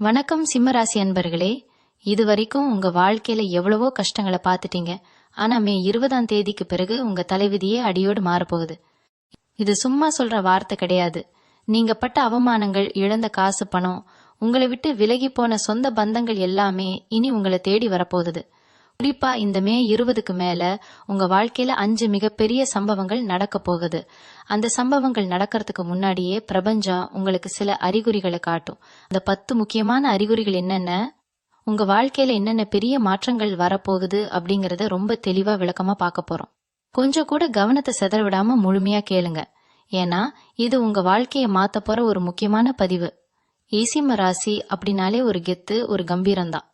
வணக்கம் சிம்மராசி அன்பர்களே. இதுவரைக்கும் உங்க வாழ்க்கையில எவ்வளவோ கஷ்டங்களை பார்த்துட்டீங்க. ஆனா மே 20ஆம் தேதிக்கு பிறகு உங்க தலைவிதியே அடியோடு மாறப்போகுது. இது சும்மா சொல்ற வார்த்தை கிடையாது. நீங்க பட்ட அவமானங்கள், இழந்த காசு, பணம், உங்களை விட்டு விலகி போன சொந்த பந்தங்கள் எல்லாமே இனி உங்களை தேடி வரப்போகுது. குறிப்பா இந்த மே 20க்கு மேல உங்க வாழ்க்கையில 5 மிகப்பெரிய சம்பவங்கள் நடக்க போகுது. அந்த சம்பவங்கள் நடக்கிறதுக்கு முன்னாடியே பிரபஞ்சம் உங்களுக்கு சில அறிகுறிகளை காட்டும். அந்த 10 முக்கியமான அறிகுறிகள் என்னென்ன, உங்க வாழ்க்கையில என்னென்ன பெரிய மாற்றங்கள் வரப்போகுது அப்படிங்கறத ரொம்ப தெளிவா விளக்கமா பார்க்க போறோம். கொஞ்சம் கூட கவனத்தை சிதற விடாம முழுமையா கேளுங்க. ஏன்னா இது உங்க வாழ்க்கையை மாத்த போற ஒரு முக்கியமான பதிவு. சிம்ம ராசி அப்படின்னாலே ஒரு கெத்து, ஒரு கம்பீரம்தான்.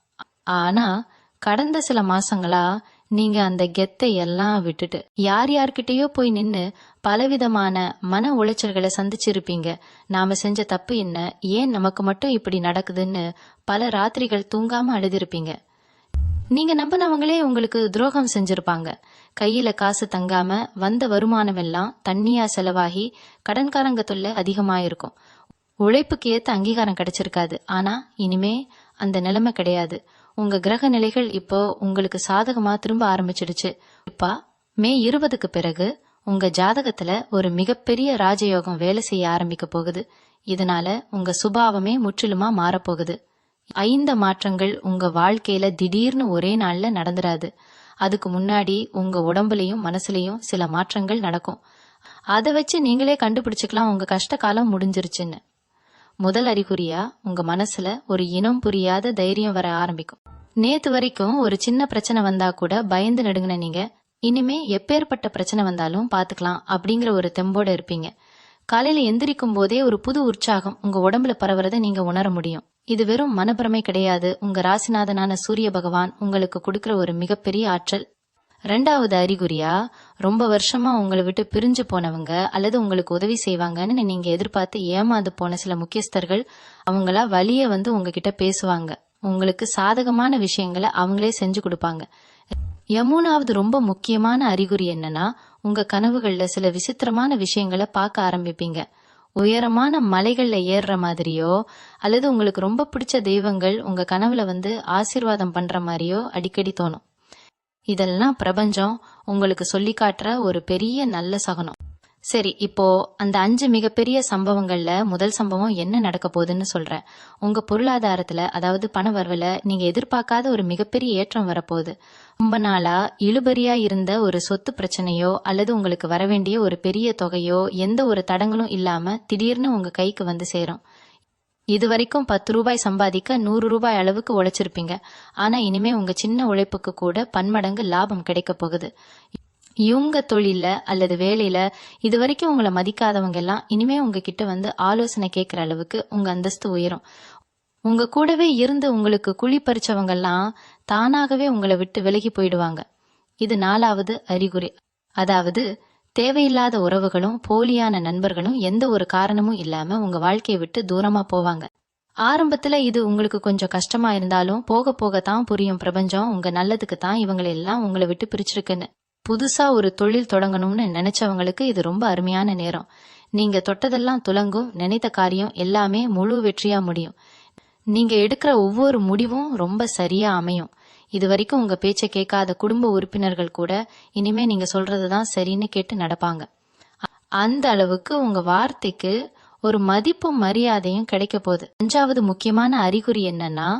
ஆனா கடந்த சில மாசங்களா நீங்க அந்த கெத்தை எல்லாம் விட்டுட்டு யார்கிட்டயோ போய் நின்னு பலவிதமான மன உளைச்சல்களை சந்திச்சிருப்பீங்க. நாம செஞ்ச தப்பு என்ன, ஏன் நமக்கு மட்டும் இப்படி நடக்குதுன்னு பல ராத்திரிகள் தூங்காம அழுதிருப்பீங்க. நீங்க நம்பினவங்களே உங்களுக்கு துரோகம் செஞ்சிருப்பாங்க. கையில காசு தங்காம வந்த வருமானம் எல்லாம் தண்ணியா செலவாகி கடன்காரங்க தொல்லை அதிகமாயிருக்கும். உழைப்புக்கு ஏத்த அங்கீகாரம் கிடைச்சிருக்காது. ஆனா இனிமே அந்த நிலைமை கிடையாது. உங்க கிரக நிலைகள் இப்போ உங்களுக்கு சாதகமா திரும்ப ஆரம்பிச்சிடுச்சு. இப்ப மே 20க்கு பிறகு உங்க ஜாதகத்துல ஒரு மிகப்பெரிய ராஜயோகம் வேலை செய்ய ஆரம்பிக்க போகுது. இதனால உங்க சுபாவமே முற்றிலுமா மாறப்போகுது. 5 மாற்றங்கள் உங்க வாழ்க்கையில திடீர்னு ஒரே நாள்ல நடந்துராது. அதுக்கு முன்னாடி உங்க உடம்புலயும் மனசுலயும் சில மாற்றங்கள் நடக்கும். அதை வச்சு நீங்களே கண்டுபிடிச்சுக்கலாம் உங்க கஷ்ட காலம் முடிஞ்சிருச்சுன்னு. முதல் அறிகுறியா உங்க மனசுல ஒரு இனம் புரியாத தைரியம் வர ஆரம்பிக்கும். நேத்து வரைக்கும் ஒரு சின்ன பிரச்சனை வந்தா கூட பயந்து நடுங்கின நீங்க இனிமே எப்பேற்பட்ட பிரச்சனை வந்தாலும் பாத்துக்கலாம் அப்படிங்கிற ஒரு தெம்போட இருப்பீங்க. காலையில எந்திரிக்கும் போதே ஒரு புது உற்சாகம் உங்க உடம்புல பரவுறத நீங்க உணர முடியும். இது வெறும் மனப்பிரமை கிடையாது. உங்க ராசிநாதனான சூரிய பகவான் உங்களுக்கு கொடுக்கிற ஒரு மிகப்பெரிய ஆற்றல். 2வது அறிகுறியா ரொம்ப வருஷமா உங்களை விட்டு பிரிஞ்சு போனவங்க அல்லது உங்களுக்கு உதவி செய்வாங்கன்னு நீங்க எதிர்பார்த்து ஏமாந்து போன சில முக்கியஸ்தர்கள் அவங்களா வழிய வந்து உங்ககிட்ட பேசுவாங்க. உங்களுக்கு சாதகமான விஷயங்களை அவங்களே செஞ்சு கொடுப்பாங்க. 3வது ரொம்ப முக்கியமான அறிகுறி என்னன்னா, உங்க கனவுகள்ல சில விசித்திரமான விஷயங்களை பார்க்க ஆரம்பிப்பீங்க. உயரமான மலைகள்ல ஏறுற மாதிரியோ அல்லது உங்களுக்கு ரொம்ப பிடிச்ச தெய்வங்கள் உங்க கனவுல வந்து ஆசீர்வாதம் பண்ற மாதிரியோ அடிக்கடி தோணும். இதெல்லாம் பிரபஞ்சம் உங்களுக்கு சொல்லி காட்டுற ஒரு பெரிய நல்ல சகுனம். சரி, இப்போ அந்த 5 மிகப்பெரிய சம்பவங்கள்ல முதல் சம்பவம் என்ன நடக்க போகுதுன்னு சொல்றேன். உங்க பொருளாதாரத்துல, அதாவது பண வரவுல நீங்க எதிர்பார்க்காத ஒரு மிகப்பெரிய ஏற்றம் வரப்போகுது. ரொம்ப நாளா இழுபறியா இருந்த ஒரு சொத்து பிரச்சனையோ அல்லது உங்களுக்கு வரவேண்டிய ஒரு பெரிய தொகையோ எந்த ஒரு தடங்களும் இல்லாம திடீர்னு உங்க கைக்கு வந்து சேரும். இதுவரைக்கும் 10 ரூபாய் சம்பாதிக்க 100 ரூபாய் அளவுக்கு உழைச்சிருப்பீங்க. ஆனா இனிமே உங்க சின்ன உழைப்புக்கு கூட பன்மடங்கு லாபம் கிடைக்க போகுது. இவங்க தொழில அல்லது வேலையில இதுவரைக்கும் உங்களை மதிக்காதவங்க எல்லாம் இனிமே உங்ககிட்ட வந்து ஆலோசனை கேட்கிற அளவுக்கு உங்க அந்தஸ்து உயரும். உங்க கூடவே இருந்து உங்களுக்கு குழி பறிச்சவங்க எல்லாம் தானாகவே உங்களை விட்டு விலகி போயிடுவாங்க. இது 4வது அறிகுறி. அதாவது தேவையில்லாத உறவுகளும் போலியான நண்பர்களும் எந்த ஒரு காரணமும் இல்லாம உங்க வாழ்க்கையை விட்டு தூரமா போவாங்க. ஆரம்பத்துல இது உங்களுக்கு கொஞ்சம் கஷ்டமா இருந்தாலும் போக போகத்தான் புரியும். பிரபஞ்சம் உங்க நல்லதுக்கு தான் இவங்களை எல்லாம் உங்களை விட்டு பிரிச்சிருக்குன்னு. புதுசா ஒரு தொழில் தொடங்கணும்னு நினைச்சவங்களுக்கு இது ரொம்ப அருமையான நேரம். நீங்க தொட்டதெல்லாம் துலங்கும். நினைத்த காரியம் எல்லாமே முழு வெற்றியா முடியும். நீங்க எடுக்கிற ஒவ்வொரு முடிவும் ரொம்ப சரியா அமையும். இது வரைக்கும் உங்க பேச்சை கேட்காத குடும்ப உறுப்பினர்கள் கூட இனிமே நீங்க சொல்றதுதான் சரின்னு கேட்டு நடப்பாங்க. அந்த அளவுக்கு உங்க வார்த்தைக்கு ஒரு மதிப்பும் மரியாதையும் கிடைக்க போகுது. 5வது முக்கியமான அறிகுறி என்னன்னா,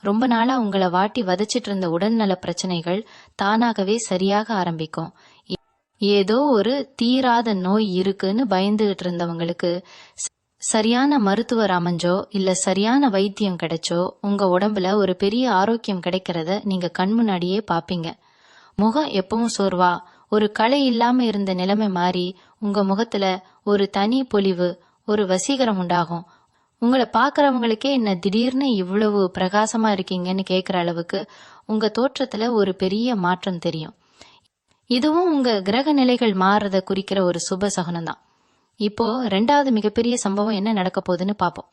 ரொம்ப நாளா உங்களை வாட்டி வதச்சிட்டு இருந்த உடல்நல பிரச்சனைகள் தானாகவே சரியாக ஆரம்பிக்கும். ஏதோ ஒரு தீராத நோய் இருக்குன்னு பயந்துகிட்டு இருந்தவங்களுக்கு சரியான மருத்துவர் அமைஞ்சோ இல்ல சரியான வைத்தியம் கிடைச்சோ உங்க உடம்புல ஒரு பெரிய ஆரோக்கியம் கிடைக்கிறத நீங்க கண் முன்னாடியே பாப்பீங்க. முகம் எப்பவும் சோர்வா ஒரு களை இல்லாம இருந்த நிலைமை மாறி உங்க முகத்துல ஒரு தனி பொலிவு, ஒரு வசீகரம் உண்டாகும். உங்களை பாக்குறவங்களுக்கே என்ன திடீர்னு இவ்வளவு பிரகாசமா இருக்கீங்கன்னு கேக்குற அளவுக்கு உங்க தோற்றத்துல ஒரு பெரிய மாற்றம் தெரியும். இதுவும் உங்க கிரக நிலைகள் மாறுறத குறிக்கிற ஒரு சுப சகுனம் தான். இப்போ 2வது மிகப்பெரிய சம்பவம் என்ன நடக்க போகுதுன்னு பாப்போம்.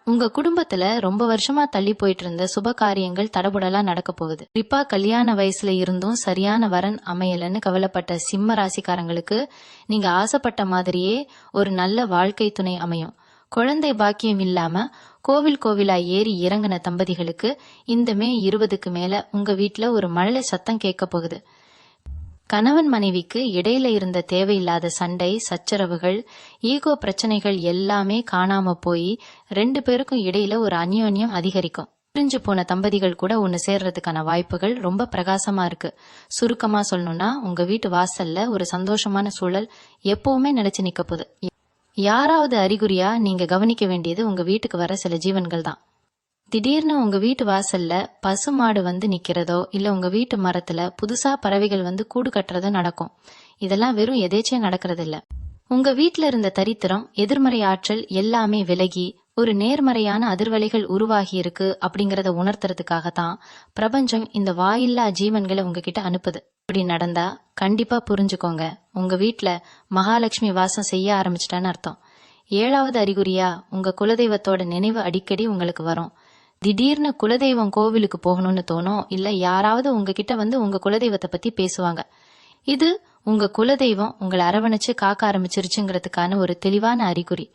உங்க குடும்பத்துல ரொம்ப வருஷமா தள்ளி போயிட்டு இருந்த சுப காரியங்கள் தடபுடலா நடக்க போகுது. குறிப்பா கல்யாண வயசுல இருந்தும் சரியான வரன் அமையலன்னு கவலைப்பட்ட சிம்ம ராசிக்காரங்களுக்கு நீங்க ஆசைப்பட்ட மாதிரியே ஒரு நல்ல வாழ்க்கை துணை அமையும். குழந்தை பாக்கியம் இல்லாம கோவில் கோவிலா ஏறி இறங்கின தம்பதிகளுக்கு இந்த மே 20க்கு மேல உங்க வீட்ல ஒரு மழலை சத்தம் கேட்க போகுது. கணவன் மனைவிக்கு இடையில இருந்த தேவையில்லாத சண்டை சச்சரவுகள் ஈகோ பிரச்சனைகள் எல்லாமே காணாம போய் 2 பேருக்கும் இடையில ஒரு அந்யோன்யம் அதிகரிக்கும். பிரிஞ்சு போன தம்பதிகள் கூட ஒன்னு சேர்றதுக்கான வாய்ப்புகள் ரொம்ப பிரகாசமா இருக்கு. சுருக்கமா சொல்லணும்னா உங்க வீட்டு வாசல்ல ஒரு சந்தோஷமான சூழல் எப்பவுமே நிலைச்சு நிக்க போகுது. யாராவது அறிகுறியா நீங்க கவனிக்க வேண்டியது உங்க வீட்டுக்கு வர சில ஜீவன்கள் தான். திடீர்னு உங்க வீட்டு வாசல்ல பசு மாடு வந்து நிக்கிறதோ இல்ல உங்க வீட்டு மரத்துல புதுசா பறவைகள் வந்து கூடு கட்டுறதோ நடக்கும். இதெல்லாம் வெறும் எதேச்சியா நடக்கிறது இல்ல. உங்க வீட்ல இருந்த தரித்திரம் எதிர்மறை ஆற்றல் எல்லாமே விலகி ஒரு நேர்மறையான அதிர்வலைகள் உருவாகி இருக்கு அப்படிங்கறத உணர்த்துறதுக்காகத்தான் பிரபஞ்சம் இந்த வாயில்லா ஜீவன்களை உங்ககிட்ட அனுப்புது. இப்படி நடந்தா கண்டிப்பா புரிஞ்சுக்கோங்க, உங்க வீட்ல மகாலட்சுமி வாசம் செய்ய ஆரம்பிச்சிட்டான்னு அர்த்தம். 7வது அறிகுறியா உங்க குலதெய்வத்தோட நினைவு அடிக்கடி உங்களுக்கு வரும். திடீர்னு குலதெய்வம் கோவிலுக்கு போகணும்னு தோணும், இல்ல யாராவது உங்ககிட்ட வந்து உங்க குலதெய்வத்தை பத்தி பேசுவாங்க. இது உங்க குலதெய்வம் உங்களை அரவணைச்சு காக்க ஆரம்பிச்சிருச்சுங்கிறதுக்கான ஒரு தெளிவான அறிகுறி.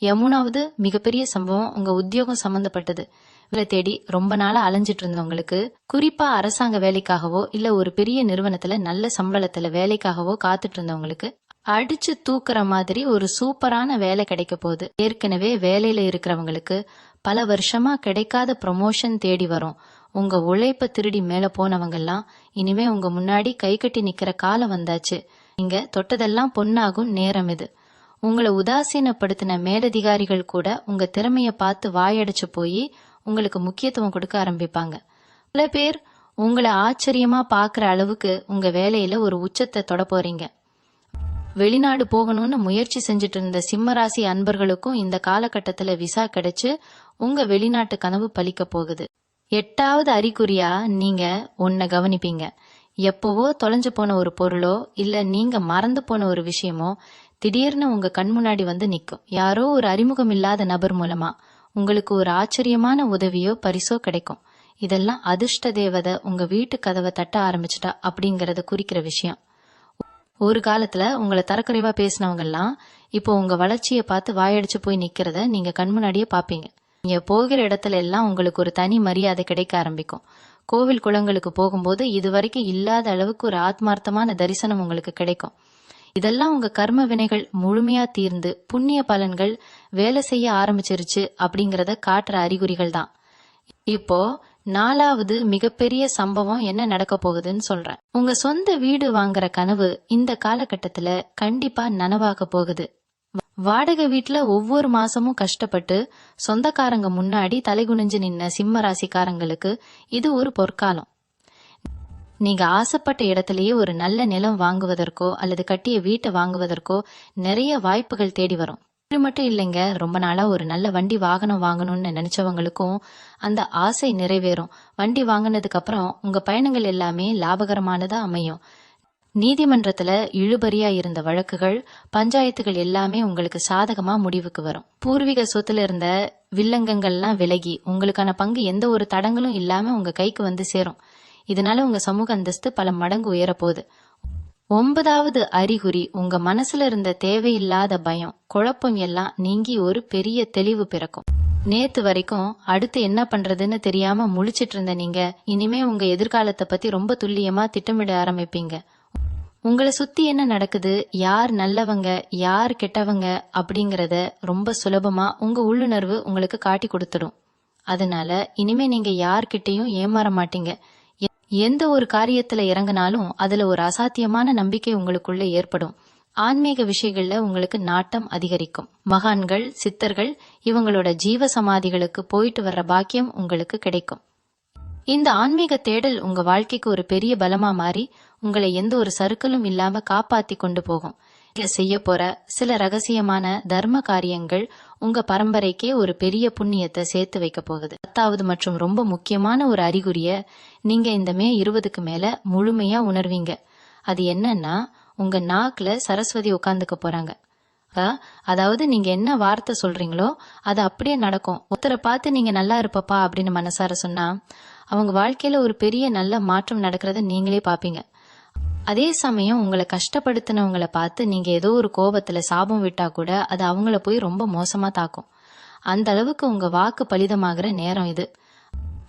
3வது மிகப்பெரிய சம்பவம் உங்க உத்தியோகம் சம்பந்தப்பட்டது. வேலை தேடி ரொம்ப நாளா அலைஞ்சிட்டு இருந்தவங்களுக்கு, குறிப்பா அரசாங்க வேலைக்காகவோ இல்ல ஒரு பெரிய நிறுவனத்துல நல்ல சம்பளத்துல வேலைக்காகவோ காத்துட்டு இருந்தவங்களுக்கு அடிச்சு தூக்குற மாதிரி ஒரு சூப்பரான வேலை கிடைக்க போகுது. ஏற்கனவே வேலையில இருக்கிறவங்களுக்கு பல வருஷமா கிடைக்காத ப்ரமோஷன் தேடி வரும். உங்க உழைப்ப திருடி மேல போனவங்க எல்லாம் இனிமே உங்க முன்னாடி கை கட்டி நிக்கிற காலம் வந்தாச்சு. நீங்க தொட்டதெல்லாம் பொன்னாகும் நேரம் இது. உங்களை உதாசீனப்படுத்தின மேலதிகாரிகள் கூட உங்க திறமைய பார்த்து வாயடைச்சு போய் உங்களுக்கு முக்கியத்துவம் கொடுக்க ஆரம்பிப்பாங்க. பல பேர் உங்களை ஆச்சரியமா பாக்குற அளவுக்கு உங்க வேலையில ஒரு உச்சத்தை தொட போறீங்க. வெளிநாடு போகணும்னு முயற்சி செஞ்சுட்டு இருந்த சிம்மராசி அன்பர்களுக்கும் இந்த காலகட்டத்துல விசா கிடைச்சு உங்க வெளிநாட்டு கனவு பலிக்க போகுது. 8வது அறிகுறியா நீங்க ஒன்ன கவனிப்பீங்க. எப்பவோ தொலைஞ்சு போன ஒரு பொருளோ இல்ல நீங்க மறந்து போன ஒரு விஷயமோ திடீர்னு உங்க கண் முன்னாடி வந்து நிக்கும். யாரோ ஒரு அறிமுகம் இல்லாத நபர் மூலமா உங்களுக்கு ஒரு ஆச்சரியமான உதவியோ பரிசோ கிடைக்கும். இதெல்லாம் அதிர்ஷ்ட தேவதை உங்க வீட்டு கதவை தட்ட ஆரம்பிச்சிட்டா அப்படிங்கறத குறிக்கிற விஷயம். ஒரு காலத்துல உங்களை தரக்குறைவா பேசினவங்க எல்லாம் இப்போ உங்க வளர்ச்சியை பார்த்து வாயடிச்சு போய் நிக்கிறத நீங்க கண் முன்னாடியே பாப்பீங்க. நீங்க போகிற இடத்துல எல்லாம் உங்களுக்கு ஒரு தனி மரியாதை கிடைக்க ஆரம்பிக்கும். கோவில் குளங்களுக்கு போகும்போது இதுவரைக்கும் இல்லாத அளவுக்கு ஒரு ஆத்மார்த்தமான தரிசனம் உங்களுக்கு கிடைக்கும். இதெல்லாம் உங்க கர்ம வினைகள் முழுமையா தீர்ந்து புண்ணிய பலன்கள் வேலை செய்ய ஆரம்பிச்சிருச்சு அப்படிங்கறத காட்டுற அறிகுறிகள் தான். இப்போ 4வது மிகப்பெரிய சம்பவம் என்ன நடக்க போகுதுன்னு சொல்றேன். உங்க சொந்த வீடு வாங்குற கனவு இந்த காலகட்டத்துல கண்டிப்பா நனவாக போகுது. வாடகை வீட்டுல ஒவ்வொரு மாசமும் கஷ்டப்பட்டு சொந்தக்காரங்க முன்னாடி தலைகுனிஞ்சு நின்ன சிம்ம ராசிக்காரங்களுக்கு இது ஒரு பொற்காலம். நீங்க ஆசைப்பட்ட இடத்திலேயே ஒரு நல்ல நிலம் வாங்குவதற்கோ அல்லது கட்டிய வீட்டை வாங்குவதற்கோ நிறைய வாய்ப்புகள் தேடி வரும். இது மட்டும் இல்லைங்க, ரொம்ப நாளா ஒரு நல்ல வண்டி வாகனம் வாங்கணும்னு நினைச்சவங்களுக்கும் அந்த ஆசை நிறைவேறும். வண்டி வாங்கினதுக்கு அப்புறம் உங்க பயணங்கள் எல்லாமே லாபகரமானதா அமையும். நீதிமன்றத்துல இழுபறியா இருந்த வழக்குகள் பஞ்சாயத்துகள் எல்லாமே உங்களுக்கு சாதகமா முடிவுக்கு வரும். பூர்வீக சொத்துல இருந்த வில்லங்கங்கள்லாம் விலகி உங்களுக்கான பங்கு எந்த ஒரு தடங்களும் இல்லாம உங்க கைக்கு வந்து சேரும். இதனால உங்க சமூக அந்தஸ்து பல மடங்கு உயரப்போகுது. 9வது அறிகுறி உங்க மனசுல இருந்த தேவையில்லாத பயம் குழப்பம் எல்லாம் நீங்கி ஒரு பெரிய தெளிவு பிறக்கும். நேத்து வரைக்கும் அடுத்து என்ன பண்றதுன்னு தெரியாம முழிச்சிட்டு இருந்த நீங்க இனிமே உங்க எதிர்காலத்தை பத்தி ரொம்ப துல்லியமா திட்டமிட ஆரம்பிப்பீங்க. உங்களை சுத்தி என்ன நடக்குது, யார் நல்லவங்க யார் கெட்டவங்க அப்படிங்கறத ரொம்ப சுலபமா உங்க உள்ளுணர்வு உங்களுக்கு காட்டி கொடுத்துடும். அதனால இனிமே நீங்க யார்கிட்டையும் ஏமாற மாட்டீங்க. எந்த ஒரு காரியத்துல இறங்கினாலும் அதுல ஒரு அசாத்தியமான நம்பிக்கை உங்களுக்குள்ள ஏற்படும். ஆன்மீக விஷயங்கள்ல உங்களுக்கு நாட்டம் அதிகரிக்கும். மகான்கள் சித்தர்கள் இவங்களோட ஜீவ சமாதிகளுக்கு போயிட்டு வர்ற பாக்கியம் உங்களுக்கு கிடைக்கும். இந்த ஆன்மீக தேடல் உங்க வாழ்க்கைக்கு ஒரு பெரிய பலமா மாறி உங்களை எந்த ஒரு சறுக்கலும் இல்லாம காப்பாத்தி கொண்டு போகும். செய்ய போற சில ரகசியமான தர்ம காரியங்கள் உங்க பரம்பரைக்கே ஒரு பெரிய புண்ணியத்தை சேர்த்து வைக்க போகுது. 10வது மற்றும் ரொம்ப முக்கியமான ஒரு அறிகுறிய நீங்க இந்த மே 20க்கு மேல முழுமையா உணர்வீங்க. அது என்னன்னா உங்க நாக்குல சரஸ்வதி உட்கார்ந்துக்க போறாங்க. அதாவது நீங்க என்ன வார்த்தை சொல்றீங்களோ அது அப்படியே நடக்கும். ஒருத்தரை பார்த்து நீங்க நல்லா இருப்பப்பா அப்படின்னு மனசார சொன்னா அவங்க வாழ்க்கையில ஒரு பெரிய நல்ல மாற்றம் நடக்கிறத நீங்களே பாப்பீங்க. அதே சமயம் உங்களை கஷ்டப்படுத்தினவங்களை பார்த்து நீங்க ஏதோ ஒரு கோபத்துல சாபம் விட்டா கூட அது அவங்கள போய் ரொம்ப மோசமா தாக்கும். அந்த அளவுக்கு உங்க வாக்கு பலிதமாகிற நேரம் இது.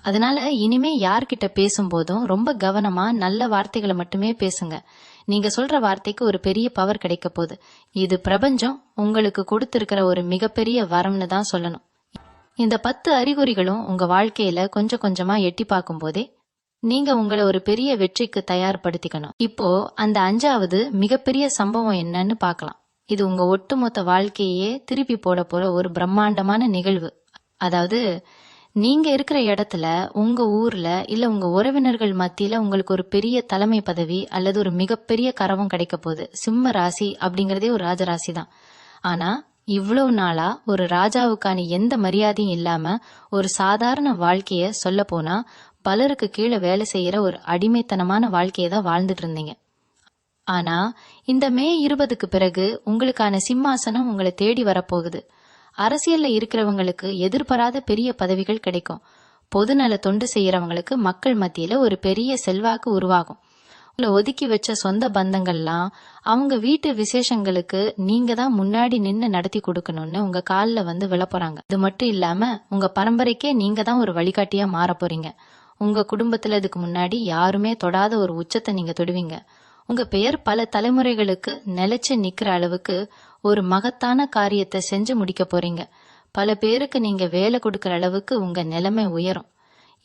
அதனால இனிமே யார்கிட்ட பேசும்போதும் ரொம்ப கவனமா நல்ல வார்த்தைகளை மட்டுமே பேசுங்க. நீங்க சொல்ற வார்த்தைக்கு ஒரு பெரிய பவர் கிடைக்க போகுது. இது பிரபஞ்சம் உங்களுக்கு கொடுத்திருக்கிற ஒரு மிகப்பெரிய வரம்னு தான் சொல்லணும். இந்த 10 அறிகுறிகளும் உங்க வாழ்க்கையில கொஞ்சம் கொஞ்சமா எட்டி பார்க்கும் போதே நீங்க உங்களை ஒரு பெரிய வெற்றிக்கு தயார்படுத்திக்கணும். இப்போ அந்த 5வது மிகப்பெரிய சம்பவம் என்னன்னு பார்க்கலாம். இது உங்க ஒட்டுமொத்த வாழ்க்கையே திருப்பி போட போற ஒரு பிரம்மாண்டமான நிகழ்வு. அதாவது நீங்க இருக்கிற இடத்துல, உங்க ஊர்ல இல்ல உங்க உறவினர்கள் மத்தியில உங்களுக்கு ஒரு பெரிய தலைமை பதவி அல்லது ஒரு மிகப்பெரிய கரவம் கிடைக்க போகுது. சிம்ம ராசி அப்படிங்கறதே ஒரு ராஜராசி தான். ஆனா இவ்வளவு நாளா ஒரு ராஜாவுக்கான எந்த மரியாதையும் இல்லாம ஒரு சாதாரண வாழ்க்கைய சொல்ல போனா பலருக்கு கீழே வேலை செய்யற ஒரு அடிமைத்தனமான வாழ்க்கையை தான் வாழ்ந்துட்டு இருந்தீங்க. ஆனா இந்த மே 20க்கு பிறகு உங்களுக்கான சிம்மாசனம் உங்களை தேடி வரப்போகுது. அரசியல்ல இருக்கிறவங்களுக்கு எதிர்பாராத பெரிய பதவிகள் கிடைக்கும். பொதுநல தொண்டு செய்யறவங்களுக்கு மக்கள் மத்தியில ஒரு பெரிய செல்வாக்கு உருவாகும். உங்களை ஒதுக்கி வச்ச சொந்த பந்தங்கள்லாம் அவங்க வீட்டு விசேஷங்களுக்கு நீங்க தான் முன்னாடி நின்னு நடத்தி கொடுக்கணும்னு உங்க காலில் வந்து விழப்போறாங்க. இது மட்டும் இல்லாம உங்க பரம்பரைக்கே நீங்க தான் ஒரு வழிகாட்டியா மாற போறீங்க. உங்க குடும்பத்துல இதுக்கு முன்னாடி யாருமே தொடாத ஒரு உச்சத்தை நீங்க தொடுவீங்க. உங்க பெயர் பல தலைமுறைகளுக்கு நிலைச்சு நிக்கிற அளவுக்கு ஒரு மகத்தான காரியத்தை செஞ்சு முடிக்க போறீங்க. பல பேருக்கு நீங்க வேலை கொடுக்கற அளவுக்கு உங்க நிலைமை உயரும்.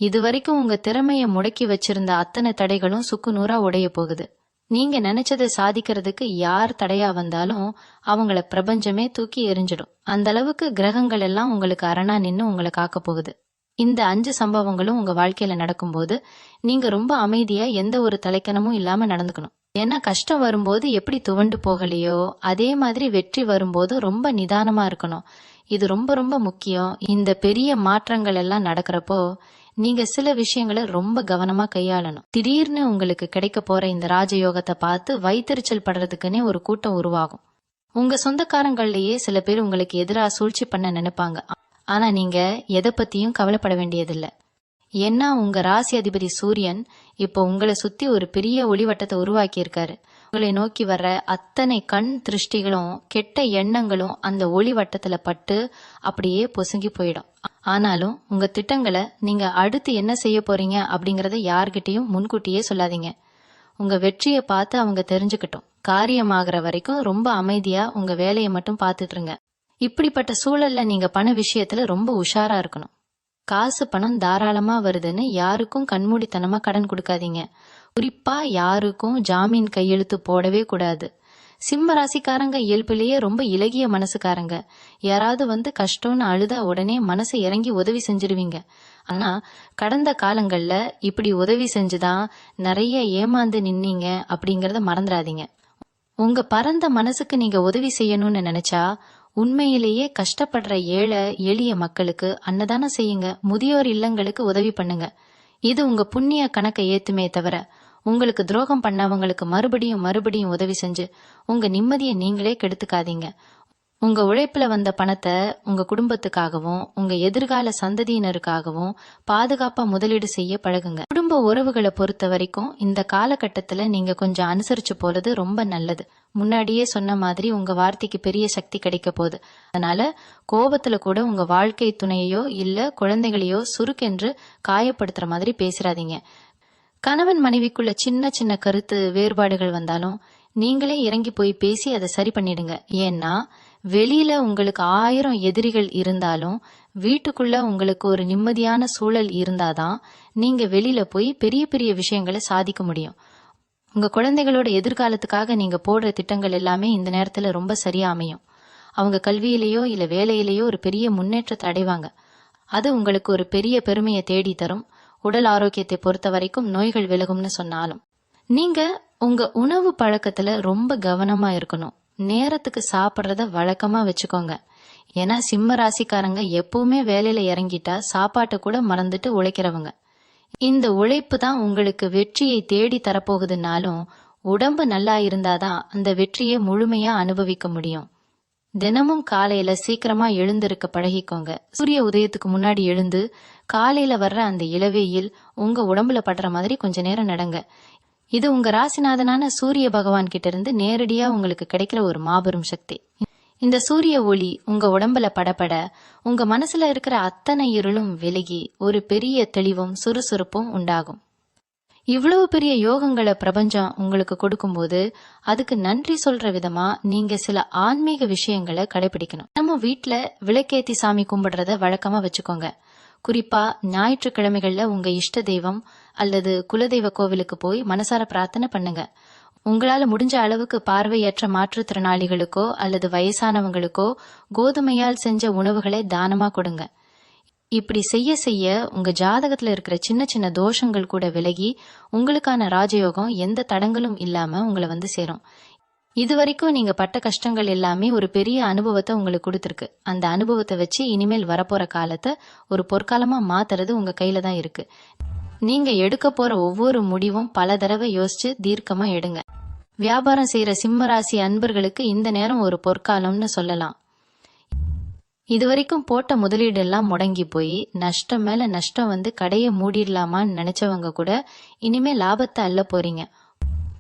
இதுவரைக்கும் உங்க திறமைய முடக்கி வச்சிருந்த அத்தனை தடைகளும் சுக்குநூறா உடைய போகுது. நீங்க நினைச்சதை சாதிக்கிறதுக்கு யார் தடையா வந்தாலும் அவங்கள பிரபஞ்சமே தூக்கி எரிஞ்சிடும். அந்த அளவுக்கு கிரகங்கள் எல்லாம் உங்களுக்கு அரணா நின்னு உங்களை காக்க போகுது. இந்த 5 சம்பவங்களும் உங்க வாழ்க்கையில நடக்கும்போது நீங்க ரொம்ப அமைதியா எந்த ஒரு தலைக்கணமும் இல்லாம நடந்துக்கணும். ஏன்னா கஷ்டம் வரும்போது எப்படி துவண்டு போகலையோ அதே மாதிரி வெற்றி வரும்போது ரொம்ப நிதானமா இருக்கணும். இது ரொம்ப ரொம்ப முக்கியம். இந்த பெரிய மாற்றங்கள் எல்லாம் நடக்கிறப்போ நீங்க சில விஷயங்களை ரொம்ப கவனமா கையாளணும். திடீர்னு உங்களுக்கு கிடைக்க போற இந்த ராஜயோகத்தை பார்த்து வைத்தறிச்சல் படுறதுக்குன்னே ஒரு கூட்டம் உருவாகும். உங்க சொந்தக்காரங்கள்லயே சில பேர் உங்களுக்கு எதிராக சூழ்ச்சி பண்ண நினைப்பாங்க. ஆனா நீங்க எதை பத்தியும் கவலைப்பட வேண்டியதில்லை. ஏன்னா உங்க ராசி அதிபதி சூரியன் இப்போ உங்களை சுத்தி ஒரு பெரிய ஒளிவட்டத்தை உருவாக்கி இருக்காரு. உங்களை நோக்கி வர்ற அத்தனை கண் திருஷ்டிகளும் கெட்ட எண்ணங்களும் அந்த ஒளிவட்டத்துல பட்டு அப்படியே பொசுங்கி போயிடும். ஆனாலும் உங்க திட்டங்களை நீங்க அடுத்து என்ன செய்ய போறீங்க அப்படிங்கறத யார்கிட்டயும் முன்கூட்டியே சொல்லாதீங்க. உங்க வெற்றியை பார்த்து அவங்க தெரிஞ்சுக்கிட்டோம். காரியமாகற வரைக்கும் ரொம்ப அமைதியா உங்க வேலையை மட்டும் பார்த்துட்டு இருங்க. இப்படிப்பட்ட சூழல்ல நீங்க பண விஷயத்துல ரொம்ப உஷாரா இருக்கணும். காசு பணம் தாராளமா வருதுன்னு யாருக்கும் கண்மூடித்தனமா கடன் கொடுக்காதீங்க. குறிப்பா யாருக்கும் ஜாமீன் கையெழுத்து போடவே கூடாது. சிம்ம ராசிக்காரங்க இயல்பிலேயே ரொம்ப இலகிய மனசுக்காரங்க. யாராவது வந்து கஷ்டம்னு அழுதா உடனே மனசை இறங்கி உதவி செஞ்சிருவீங்க. ஆனா கடந்த காலங்கள்ல இப்படி உதவி செஞ்சுதான் நிறைய ஏமாந்து நின்னீங்க அப்படிங்கறத மறந்துடாதீங்க. உங்க பரந்த மனசுக்கு நீங்க உதவி செய்யணும்னு நினைச்சா உண்மையிலேயே கஷ்டப்படுற ஏழை எளிய மக்களுக்கு அன்னதானம் செய்யுங்க. முதியோர் இல்லங்களுக்கு உதவி பண்ணுங்க. இது உங்க புண்ணிய கணக்கை ஏத்துமே தவிர உங்களுக்கு துரோகம் பண்ணவங்களுக்கு மறுபடியும் மறுபடியும் உதவி செஞ்சு உங்க நிம்மதியை நீங்களே கெடுத்துக்காதீங்க. உங்க உழைப்புல வந்த பணத்தை உங்க குடும்பத்துக்காகவும் உங்க எதிர்கால சந்ததியினருக்காகவும் பாதுகாப்பா முதலீடு செய்ய பழகுங்க. குடும்ப உறவுகளை பொறுத்த வரைக்கும் இந்த காலகட்டத்துல நீங்க கொஞ்சம் அனுசரிச்சு போறது ரொம்ப நல்லது. முன்னாடியே சொன்ன மாதிரி உங்க வார்த்தைக்கு பெரிய சக்தி கிடைக்க போகுது. அதனால கோபத்துல கூட உங்க வாழ்க்கை துணையோ இல்ல குழந்தைகளையோ சுருக்கென்று காயப்படுத்துற மாதிரி பேசுறாதீங்க. கணவன் மனைவிக்குள்ள சின்ன சின்ன கருத்து வேறுபாடுகள் வந்தாலும் நீங்களே இறங்கி போய் பேசி அதை சரி பண்ணிடுங்க. ஏன்னா வெளியில உங்களுக்கு 1000 எதிரிகள் இருந்தாலும் வீட்டுக்குள்ள உங்களுக்கு ஒரு நிம்மதியான சூழல் இருந்தாதான் நீங்க வெளியில போய் பெரிய பெரிய விஷயங்களை சாதிக்க முடியும். உங்க குழந்தைகளோட எதிர்காலத்துக்காக நீங்க போடுற திட்டங்கள் எல்லாமே இந்த நேரத்துல ரொம்ப சரியா அமையும். அவங்க கல்வியிலேயோ இல்ல வேலையிலேயோ ஒரு பெரிய முன்னேற்றத்தை அடைவாங்க. அது உங்களுக்கு ஒரு பெரிய பெருமையை தேடி தரும். உடல் ஆரோக்கியத்தை பொறுத்த வரைக்கும் நோய்கள் விலகும்னு சொன்னாலும் நீங்க உங்க உணவு பழக்கத்துல ரொம்ப கவனமா இருக்கணும். நேரத்துக்கு சாப்பிட்றத வழக்கமா வச்சுக்கோங்க. ஏன்னா சிம்ம ராசிக்காரங்க எப்பவுமே வேலையில இறங்கிட்டா சாப்பாட்டை கூட மறந்துட்டு உழைக்கிறவங்க. இந்த உழைப்பு தான் உங்களுக்கு வெற்றியை தேடி தரப்போகுதுன்னாலும் உடம்பு நல்லா இருந்தாதான் அந்த வெற்றியை முழுமையா அனுபவிக்க முடியும். தினமும் காலையில சீக்கிரமா எழுந்திருக்க பழகிக்கோங்க. சூரிய உதயத்துக்கு முன்னாடி எழுந்து காலையில வர்ற அந்த இளவெயில் உங்க உடம்புல படுற மாதிரி கொஞ்ச நேரம் நடங்க. இது உங்க ராசிநாதனான சூரிய பகவான் கிட்ட இருந்து நேரடியா உங்களுக்கு கிடைக்கிற ஒரு மாபெரும் சக்தி. இந்த சூரிய ஒளி உங்க உடம்புல படபட உங்க மனசுல இருக்கிற அத்தனை இருளும் விலகி ஒரு பெரிய தெளிவும் சுறுசுறுப்பும் உண்டாகும். இவ்வளவு பெரிய யோகங்களை பிரபஞ்சம் உங்களுக்கு கொடுக்கும்போது அதுக்கு நன்றி சொல்ற விதமா நீங்க சில ஆன்மீக விஷயங்களை கடைபிடிக்கணும். நம்ம வீட்டுல விளக்கேத்தி சாமி கும்பிடுறத வழக்கமா வச்சுக்கோங்க. குறிப்பா ஞாயிற்றுக்கிழமைகள்ல உங்க இஷ்ட தெய்வம் அல்லது குலதெய்வ கோவிலுக்கு போய் மனசார பிரார்த்தனை பண்ணுங்க. உங்களால முடிஞ்ச அளவுக்கு பார்வையற்ற மாற்றுத்திறனாளிகளுக்கோ அல்லது வயசானவங்களுக்கோ கோதுமையால் செஞ்ச உணவுகளை தானமா கொடுங்க. இப்படி செய்ய செய்ய உங்க ஜாதகத்துல இருக்கிற சின்ன சின்ன தோஷங்கள் கூட விலகி உங்களுக்கான ராஜயோகம் எந்த தடங்களும் இல்லாம உங்களை வந்து சேரும். இதுவரைக்கும் நீங்க பட்ட கஷ்டங்கள் எல்லாமே ஒரு பெரிய அனுபவத்தை உங்களுக்கு கொடுத்துருக்கு. அந்த அனுபவத்தை வச்சு இனிமேல் வரப்போற காலத்தை ஒரு பொற்காலமா மாத்துறது உங்க கையில தான் இருக்கு. நீங்க எடுக்க போற ஒவ்வொரு முடிவும் பல தடவை யோசிச்சு தீர்க்கமா எடுங்க. வியாபாரம் செய்யற சிம்ம ராசி அன்பர்களுக்கு இந்த நேரம் ஒரு பொற்காலம்னு சொல்லலாம். இதுவரைக்கும் போட்ட முதலீடு எல்லாம் முடங்கி போய் நஷ்டம் மேல நஷ்டம் வந்து கடையை மூடிடலாமான்னு நினைச்சவங்க கூட இனிமே லாபத்தை அள்ள போறீங்க.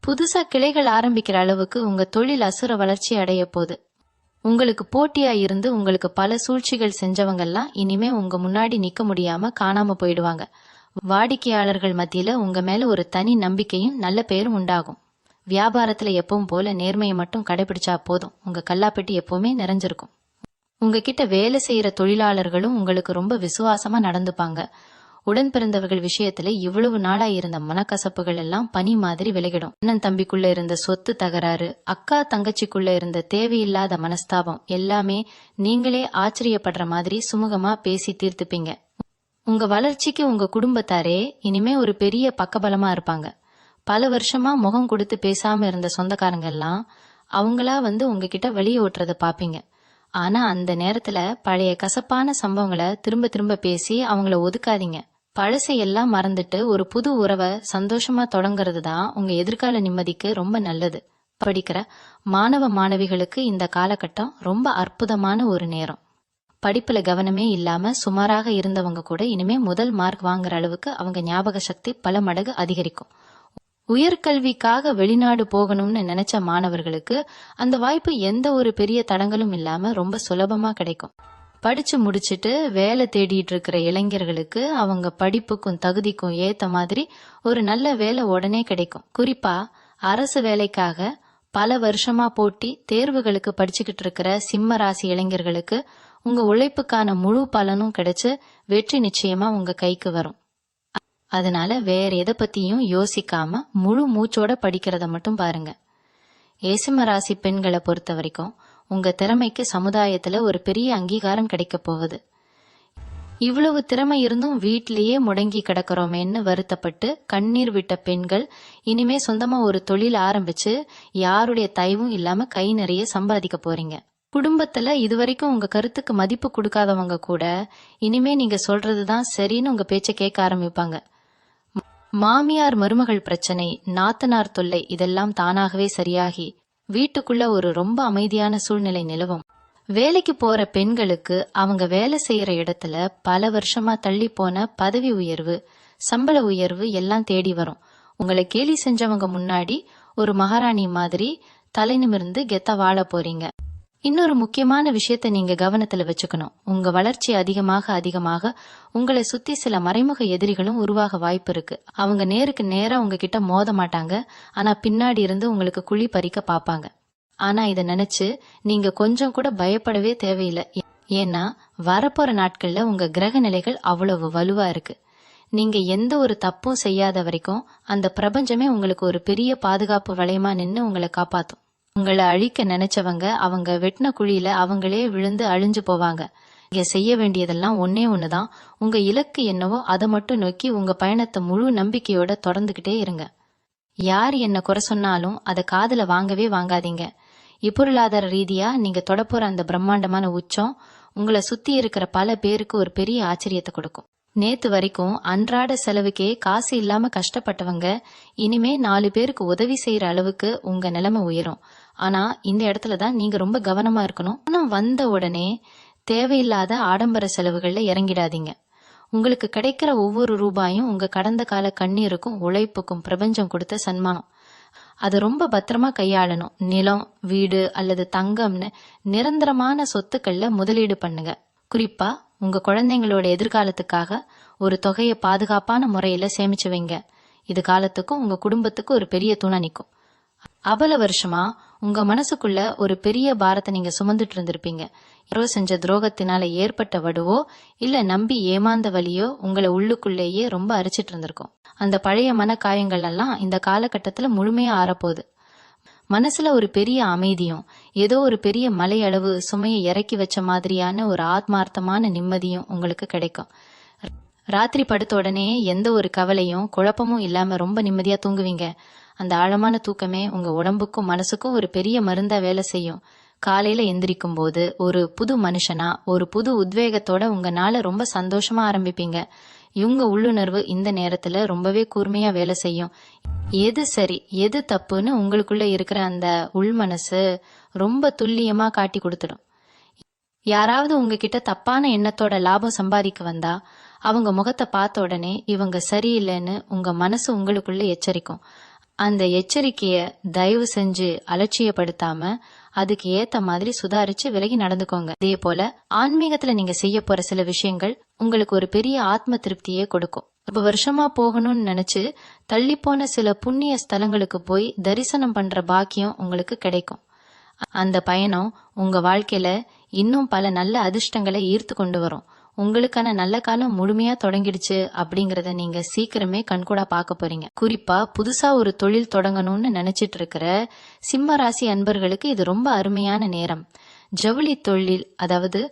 புதுசா கிளைகள் ஆரம்பிக்கிற அளவுக்கு உங்க தொழில் அசுர வளர்ச்சி அடைய போகுது. உங்களுக்கு போட்டியா இருந்து உங்களுக்கு பல சூழ்ச்சிகள் செஞ்சவங்கெல்லாம் இனிமே உங்க முன்னாடி நிக்க முடியாம காணாம போயிடுவாங்க. வாடிக்கையாளர்கள் மத்தியில உங்க மேல ஒரு தனி நம்பிக்கையும் நல்ல பெயரும் உண்டாகும். வியாபாரத்துல எப்பவும் போல நேர்மையை மட்டும் கடைபிடிச்சா போதும். உங்க கல்லாப்பெட்டி எப்பவுமே நிறைஞ்சிருக்கும். உங்ககிட்ட வேலை செய்யற தொழிலாளர்களும் உங்களுக்கு ரொம்ப விசுவாசமா நடந்துப்பாங்க. உடன் பிறந்தவர்கள் விஷயத்துல இவ்வளவு நாளா இருந்த மனக்கசப்புகள் எல்லாம் பனி மாதிரி விலகிடும். அண்ணன் தம்பிக்குள்ள இருந்த சொத்து தகராறு, அக்கா தங்கச்சிக்குள்ள இருந்த தேவையில்லாத மனஸ்தாபம் எல்லாமே நீங்களே ஆச்சரியப்படுற மாதிரி சுமூகமா பேசி தீர்த்துப்பீங்க. உங்க வளர்ச்சிக்கு உங்க குடும்பத்தாரே இனிமே ஒரு பெரிய பக்கபலமா இருப்பாங்க. பல வருஷமா முகம் கொடுத்து பேசாம இருந்த சொந்தக்காரங்க எல்லாம் அவங்களா வந்து உங்ககிட்ட வெளியே ஓட்டுறத பாப்பீங்க. ஆனா அந்த நேரத்துல பழைய கசப்பான சம்பவங்களை திரும்ப திரும்ப பேசி அவங்கள ஒதுக்காதீங்க. பழசையெல்லாம் மறந்துட்டு ஒரு புது உறவை சந்தோஷமா தொடங்குறது தான் உங்க எதிர்கால நிம்மதிக்கு ரொம்ப நல்லது. படிக்கிற மாணவ மாணவிகளுக்கு இந்த காலகட்டம் ரொம்ப அற்புதமான ஒரு நேரம். படிப்புல கவனமே இல்லாம சுமாராக இருந்தவங்க கூட இனிமே முதல் மார்க் வாங்குற அளவுக்கு அவங்க ஞாபக சக்தி பல மடங்கு அதிகரிக்கும். உயர்கல்விக்காக வெளிநாடு போகணும்னு நினைச்ச மாணவர்களுக்கு அந்த வாய்ப்பு எந்த ஒரு பெரிய தடங்களும் இல்லாம ரொம்ப சுலபமா கிடைக்கும். படிச்சு முடிச்சிட்டு வேலை தேடிட்டு இருக்கிற இளைஞர்களுக்கு அவங்க படிப்புக்கும் தகுதிக்கும் ஏத்த மாதிரி ஒரு நல்ல வேலை உடனே கிடைக்கும். குறிப்பா அரசு வேலைக்காக பல வருஷமா போட்டி தேர்வுகளுக்கு படிச்சுக்கிட்டு இருக்கிற சிம்ம ராசி இளைஞர்களுக்கு உங்க உழைப்புக்கான முழு பலனும் கிடைச்சு வெற்றி நிச்சயமா உங்க கைக்கு வரும். அதனால வேற எதை பத்தியும் யோசிக்காம முழு மூச்சோட படிக்கிறத மட்டும் பாருங்க. ஏசிம்ம ராசி பெண்களை பொறுத்த வரைக்கும் உங்க திறமைக்கு சமுதாயத்துல ஒரு பெரிய அங்கீகாரம் கிடைக்க போகுது. இவ்வளவு திறமை இருந்தும் வீட்டிலேயே முடங்கி கிடக்கிறோமேன்னு வருத்தப்பட்டு கண்ணீர் விட்ட பெண்கள் இனிமே சொந்தமா ஒரு தொழில் ஆரம்பிச்சு யாருடைய தயவும் இல்லாம கை நிறைய சம்பாதிக்க போறீங்க. குடும்பத்துல இதுவரைக்கும் உங்க கருத்துக்கு மதிப்பு கொடுக்காதவங்க கூட இனிமே நீங்க சொல்றதுதான் சரின்னு உங்க பேச்ச கேட்க ஆரம்பிப்பாங்க. மாமியார் மருமகள் பிரச்சனை, நாத்தனார் தொல்லை இதெல்லாம் தானாகவே சரியாகி வீட்டுக்குள்ள ஒரு ரொம்ப அமைதியான சூழ்நிலை நிலவும். வேலைக்கு போற பெண்களுக்கு அவங்க வேலை செய்யற இடத்துல பல வருஷமா தள்ளி போன பதவி உயர்வு, சம்பள உயர்வு எல்லாம் தேடி வரும். உங்களை கேலி செஞ்சவங்க முன்னாடி ஒரு மகாராணி மாதிரி தலை நிமிர்ந்து கெத்த வாழ போறீங்க. இன்னொரு முக்கியமான விஷயத்த நீங்க கவனத்துல வச்சுக்கணும். உங்க வளர்ச்சி அதிகமாக அதிகமாக உங்களை சுத்தி சில மறைமுக எதிரிகளும் உருவாக வாய்ப்பு இருக்கு. அவங்க நேருக்கு நேரா உங்ககிட்ட மோத மாட்டாங்க, ஆனா பின்னாடி இருந்து உங்களுக்கு குழி பறிக்க பாப்பாங்க. ஆனா இத நினைச்சு நீங்க கொஞ்சம் கூட பயப்படவே தேவையில்லை. ஏன்னா வரப்போற நாட்கள்ல உங்க கிரக நிலைகள் அவ்வளவு வலுவா இருக்கு. நீங்க எந்த ஒரு தப்பும் செய்யாத வரைக்கும் அந்த பிரபஞ்சமே உங்களுக்கு ஒரு பெரிய பாதுகாப்பு வளையமா நின்னு உங்களை காப்பாத்தும். உங்களை அழிக்க நினைச்சவங்க அவங்க வெட்டின குழியில அவங்களே விழுந்து அழிஞ்சு போவாங்க. இங்க செய்ய வேண்டியதெல்லாம் ஒன்னே ஒண்ணுதான். உங்க இலக்கு என்னவோ அதை மட்டும் நோக்கி உங்க பயணத்தை முழு நம்பிக்கையோட தொடர்ந்துகிட்டே இருங்க. யார் என்ன குறை சொன்னாலும் அதை காதுல வாங்கவே வாங்காதீங்க. இப்பொருளாதார ரீதியா நீங்க தொடப்போற அந்த பிரம்மாண்டமான உச்சம் உங்களை சுத்தி இருக்கிற பல பேருக்கு ஒரு பெரிய ஆச்சரியத்தை கொடுக்கும். நேத்து வரைக்கும் அன்றாட செலவுக்கே காசு இல்லாம கஷ்டப்பட்டவங்க இனிமே 4 பேருக்கு உதவி செய்யற அளவுக்கு உங்க நிலைமை உயரும். ஆனா இந்த இடத்துலதான் நீங்க ரொம்ப கவனமா இருக்கணும். பணம் வந்த உடனே தேவையில்லாத ஆடம்பர செலவுகள்ல இறங்கிடாதீங்க. உங்களுக்கு கிடைக்கிற ஒவ்வொரு ரூபாயும் உங்க கடந்த கால கண்ணீருக்கும் உழைப்புக்கும் பிரபஞ்சம் கொடுத்த சன்மானம். அதை ரொம்ப பத்திரமா கையாளணும். நிலம், வீடு அல்லது தங்கம்னு நிரந்தரமான சொத்துக்கள்ல முதலீடு பண்ணுங்க. குறிப்பா உங்க குழந்தைங்களோட எதிர்காலத்துக்காக ஒரு தொகையை பாதுகாப்பான முறையில சேமிச்சு வைங்க. இது காலத்துக்கும் உங்க குடும்பத்துக்கும் ஒரு பெரிய துணை நிற்கும். அபல வருஷமா உங்க மனசுக்குள்ள ஒரு பெரிய பாரத்தை நீங்க சுமந்துட்டு இருந்திருப்பீங்க. யாரோ செஞ்ச துரோகத்தினால ஏற்பட்ட வடுவோ இல்ல நம்பி ஏமாந்த வலியோ உங்களை உள்ளுக்குள்ளேயே ரொம்ப அரிச்சிட்டு இருந்திருக்கும். அந்த பழைய மன காயங்கள் எல்லாம் இந்த காலகட்டத்துல முழுமையா ஆறப்போகுது. மனசுல ஒரு பெரிய அமைதியும் ஏதோ ஒரு பெரிய மலையளவு சுமையை இறக்கி வச்ச மாதிரியான ஒரு ஆத்மார்த்தமான நிம்மதியும் உங்களுக்கு கிடைக்கும். ராத்திரி படுத்த உடனே எந்த ஒரு கவலையும் குழப்பமும் இல்லாம ரொம்ப நிம்மதியா தூங்குவீங்க. அந்த ஆழமான தூக்கமே உங்க உடம்புக்கும் மனசுக்கும் ஒரு பெரிய மருந்தா வேலை செய்யும். காலையில எந்திரிக்கும் போது ஒரு புது மனுஷனா ஒரு புது உத்வேகத்தோட உங்க நாளை ரொம்ப சந்தோஷமா ஆரம்பிப்பீங்க. இவங்க உள்ளுணர்வு இந்த நேரத்துல ரொம்பவே கூர்மையா வேலை செய்யும். எது சரி எது தப்புன்னு உங்களுக்குள்ள இருக்கிற அந்த உள் மனசு ரொம்ப துல்லியமா காட்டி கொடுத்துடும். யாராவது உங்ககிட்ட தப்பான எண்ணத்தோட லாபம் சம்பாதிக்க வந்தா அவங்க முகத்தை பார்த்த உடனே இவங்க சரியில்லைன்னு உங்க மனசு உங்களுக்குள்ள எச்சரிக்கும். அந்த எச்சரிக்கைய தயவு செஞ்சு அலட்சியப்படுத்தாம அதுக்கு ஏத்த மாதிரி சுதாரிச்சு விலகி நடந்துக்கோங்க. அதே போல ஆன்மீகத்துல நீங்க செய்ய போற சில விஷயங்கள் உங்களுக்கு ஒரு பெரிய ஆத்ம திருப்தியே கொடுக்கும். ரொம்ப வருஷமா போகணும்னு நினைச்சு தள்ளி போன சில புண்ணிய ஸ்தலங்களுக்கு போய் தரிசனம் பண்ற பாக்கியம் உங்களுக்கு கிடைக்கும். அந்த பயணம் உங்க வாழ்க்கையில இன்னும் பல நல்ல அதிர்ஷ்டங்களை ஈர்த்து கொண்டு வரும். உங்களுக்கான நல்ல காலம் முழுமையா தொடங்கிடுச்சு அப்படிங்கறத நீங்க சீக்கிரமே கண்கூடா பார்க்க போறீங்க. குறிப்பா புதுசா ஒரு தொழில் தொடங்கணும்னு நினைச்சிட்டு இருக்கிற சிம்ம ராசி அன்பர்களுக்கு இது ரொம்ப அருமையான நேரம். ஜவுளி தொழில், அதாவது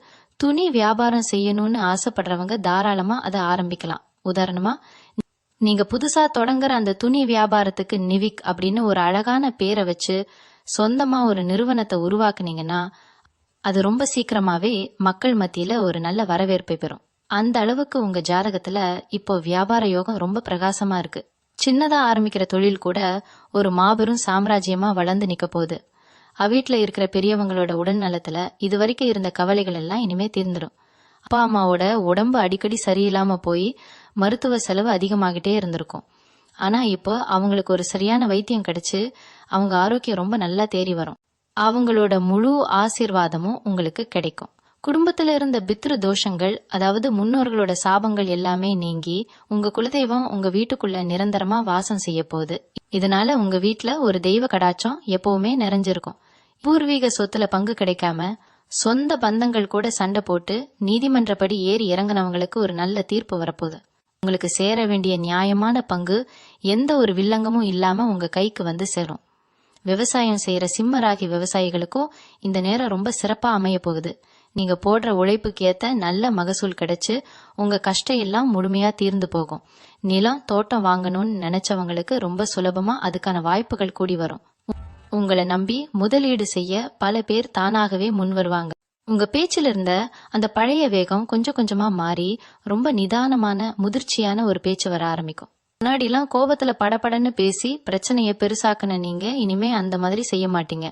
துணி வியாபாரம் செய்யணும்னு ஆசைப்படுறவங்க தாராளமா அதை ஆரம்பிக்கலாம். உதாரணமா, நீங்க புதுசா தொடங்குற அந்த துணி வியாபாரத்துக்கு நிவிக் அப்படின்னு ஒரு அழகான பேரை வச்சு சொந்தமா ஒரு நிறுவனத்தை உருவாக்குனீங்கன்னா அது ரொம்ப சீக்கிரமாவே மக்கள் மத்தியில ஒரு நல்ல வரவேற்பை பெறும். அந்த அளவுக்கு உங்க ஜாதகத்துல இப்போ வியாபார யோகம் ரொம்ப பிரகாசமா இருக்கு. சின்னதா ஆரம்பிக்கிற தொழில் கூட ஒரு மாபெரும் சாம்ராஜ்யமா வளர்ந்து நிக்க போகுது. வீட்டுல இருக்கிற பெரியவங்களோட உடல் நலத்துல இதுவரைக்கும் இருந்த கவலைகள் எல்லாம் இனிமே தீர்ந்துடும். அப்பா அம்மாவோட உடம்பு அடிக்கடி சரியில்லாம போய் மருத்துவ செலவு அதிகமாகிட்டே இருந்திருக்கும். ஆனா இப்போ அவங்களுக்கு ஒரு சரியான வைத்தியம் கிடைச்சு அவங்க ஆரோக்கியம் ரொம்ப நல்லா தேறி வரும். அவங்களோட முழு ஆசீர்வாதமும் உங்களுக்கு கிடைக்கும். குடும்பத்துல இருந்த பித்ரு தோஷங்கள், அதாவது முன்னோர்களோட சாபங்கள் எல்லாமே நீங்கி உங்க குலதெய்வம் உங்க வீட்டுக்குள்ள நிரந்தரமா வாசம் செய்ய போகுது. இதனால உங்க வீட்டுல ஒரு தெய்வ கடாட்சம் எப்பவுமே நிறைஞ்சிருக்கும். பூர்வீக சொத்துல பங்கு கிடைக்காம சொந்த பந்தங்கள் கூட சண்டை போட்டு நீதிமன்றப்படி ஏறி இறங்கினவங்களுக்கு ஒரு நல்ல தீர்ப்பு வரப்போகுது. உங்களுக்கு சேர வேண்டிய நியாயமான பங்கு எந்த ஒரு வில்லங்கமும் இல்லாம உங்க கைக்கு வந்து சேரும். விவசாயம் செய்யற சிம்ம ராசி விவசாயிகளுக்கும் இந்த நேரம் ரொம்ப சிறப்பா அமைய போகுது. நீங்க போடுற உழைப்புக்கு ஏத்த நல்ல மகசூல் கிடைச்சு உங்க கஷ்டம் எல்லாம் முழுமையா தீர்ந்து போகும். நிலம், தோட்டம் வாங்கணும்னு நினைச்சவங்களுக்கு ரொம்ப சுலபமா அதுக்கான வாய்ப்புகள் கூடி வரும். உங்களை நம்பி முதலீடு செய்ய பல பேர் தானாகவே முன் வருவாங்க. உங்க பேச்சில இருந்த அந்த பழைய வேகம் கொஞ்சம் கொஞ்சமா மாறி ரொம்ப நிதானமான முதிர்ச்சியான ஒரு பேச்சு வர ஆரம்பிக்கும். முன்னாடி எல்லாம் கோபத்துல படபடன்னு பேசி பிரச்சனைய பெருசாக்குன நீங்க இனிமே அந்த மாதிரி செய்ய மாட்டீங்க.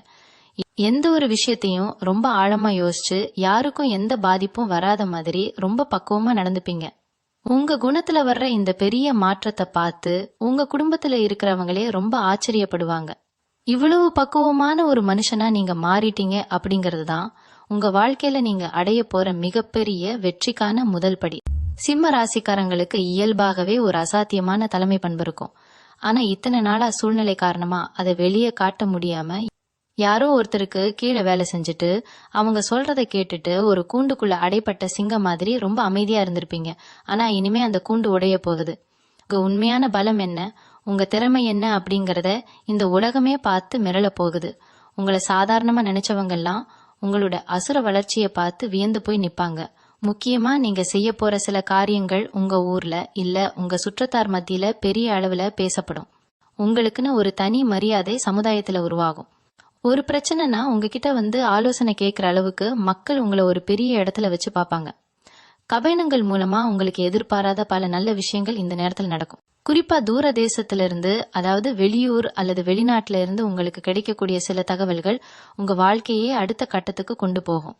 எந்த ஒரு விஷயத்தையும் ரொம்ப ஆழமா யோசிச்சு யாருக்கும் எந்த பாதிப்பும் வராத மாதிரி ரொம்ப பக்குவமா நடந்துப்பீங்க. உங்க குணத்துல வர்ற இந்த பெரிய மாற்றத்தை பார்த்து உங்க குடும்பத்துல இருக்கிறவங்களே ரொம்ப ஆச்சரியப்படுவாங்க. இவ்வளவு பக்குவமான ஒரு மனுஷனா நீங்க மாறிட்டீங்க அப்படிங்கிறது தான் உங்க வாழ்க்கையில நீங்க அடைய போற மிகப்பெரிய வெற்றிக்கான முதல் படி. சிம்ம ராசிக்காரங்களுக்கு இயல்பாகவே ஒரு அசாத்தியமான தலைமை பண்பு இருக்கும். ஆனா இத்தனை நாளா சூழ்நிலை காரணமா அதை வெளியே காட்ட முடியாம யாரோ ஒருத்தருக்கு கீழே வேலை செஞ்சுட்டு அவங்க சொல்றதை கேட்டுட்டு ஒரு கூண்டுக்குள்ள அடைப்பட்ட சிங்கம் மாதிரி ரொம்ப அமைதியா இருந்திருப்பீங்க. ஆனா இனிமே அந்த கூண்டு உடைய போகுது. உங்க உண்மையான பலம் என்ன, உங்க திறமை என்ன அப்படிங்கறத இந்த உலகமே பார்த்து மிரள போகுது. உங்களை சாதாரணமா நினைச்சவங்க எல்லாம் உங்களோட அசுர வளர்ச்சியை பார்த்து வியந்து போய் நிப்பாங்க. முக்கியமா நீங்க செய்ய போற சில காரியங்கள் உங்க ஊர்ல இல்ல உங்க சுற்றத்தார் மத்தியில பெரிய அளவுல பேசப்படும். உங்களுக்குன்னு ஒரு தனி மரியாதை சமுதாயத்துல உருவாகும். ஒரு பிரச்சனைனா உங்ககிட்ட வந்து ஆலோசனை கேட்கிற அளவுக்கு மக்கள் உங்களை ஒரு பெரிய இடத்துல வச்சு பார்ப்பாங்க. கபைனங்கள் மூலமா உங்களுக்கு எதிர்பாராத பல நல்ல விஷயங்கள் இந்த நேரத்தில் நடக்கும். குறிப்பா தூர தேசத்துல இருந்து, அதாவது வெளியூர் அல்லது வெளிநாட்டுல இருந்து உங்களுக்கு கிடைக்கக்கூடிய சில தகவல்கள் உங்க வாழ்க்கையே அடுத்த கட்டத்துக்கு கொண்டு போகும்.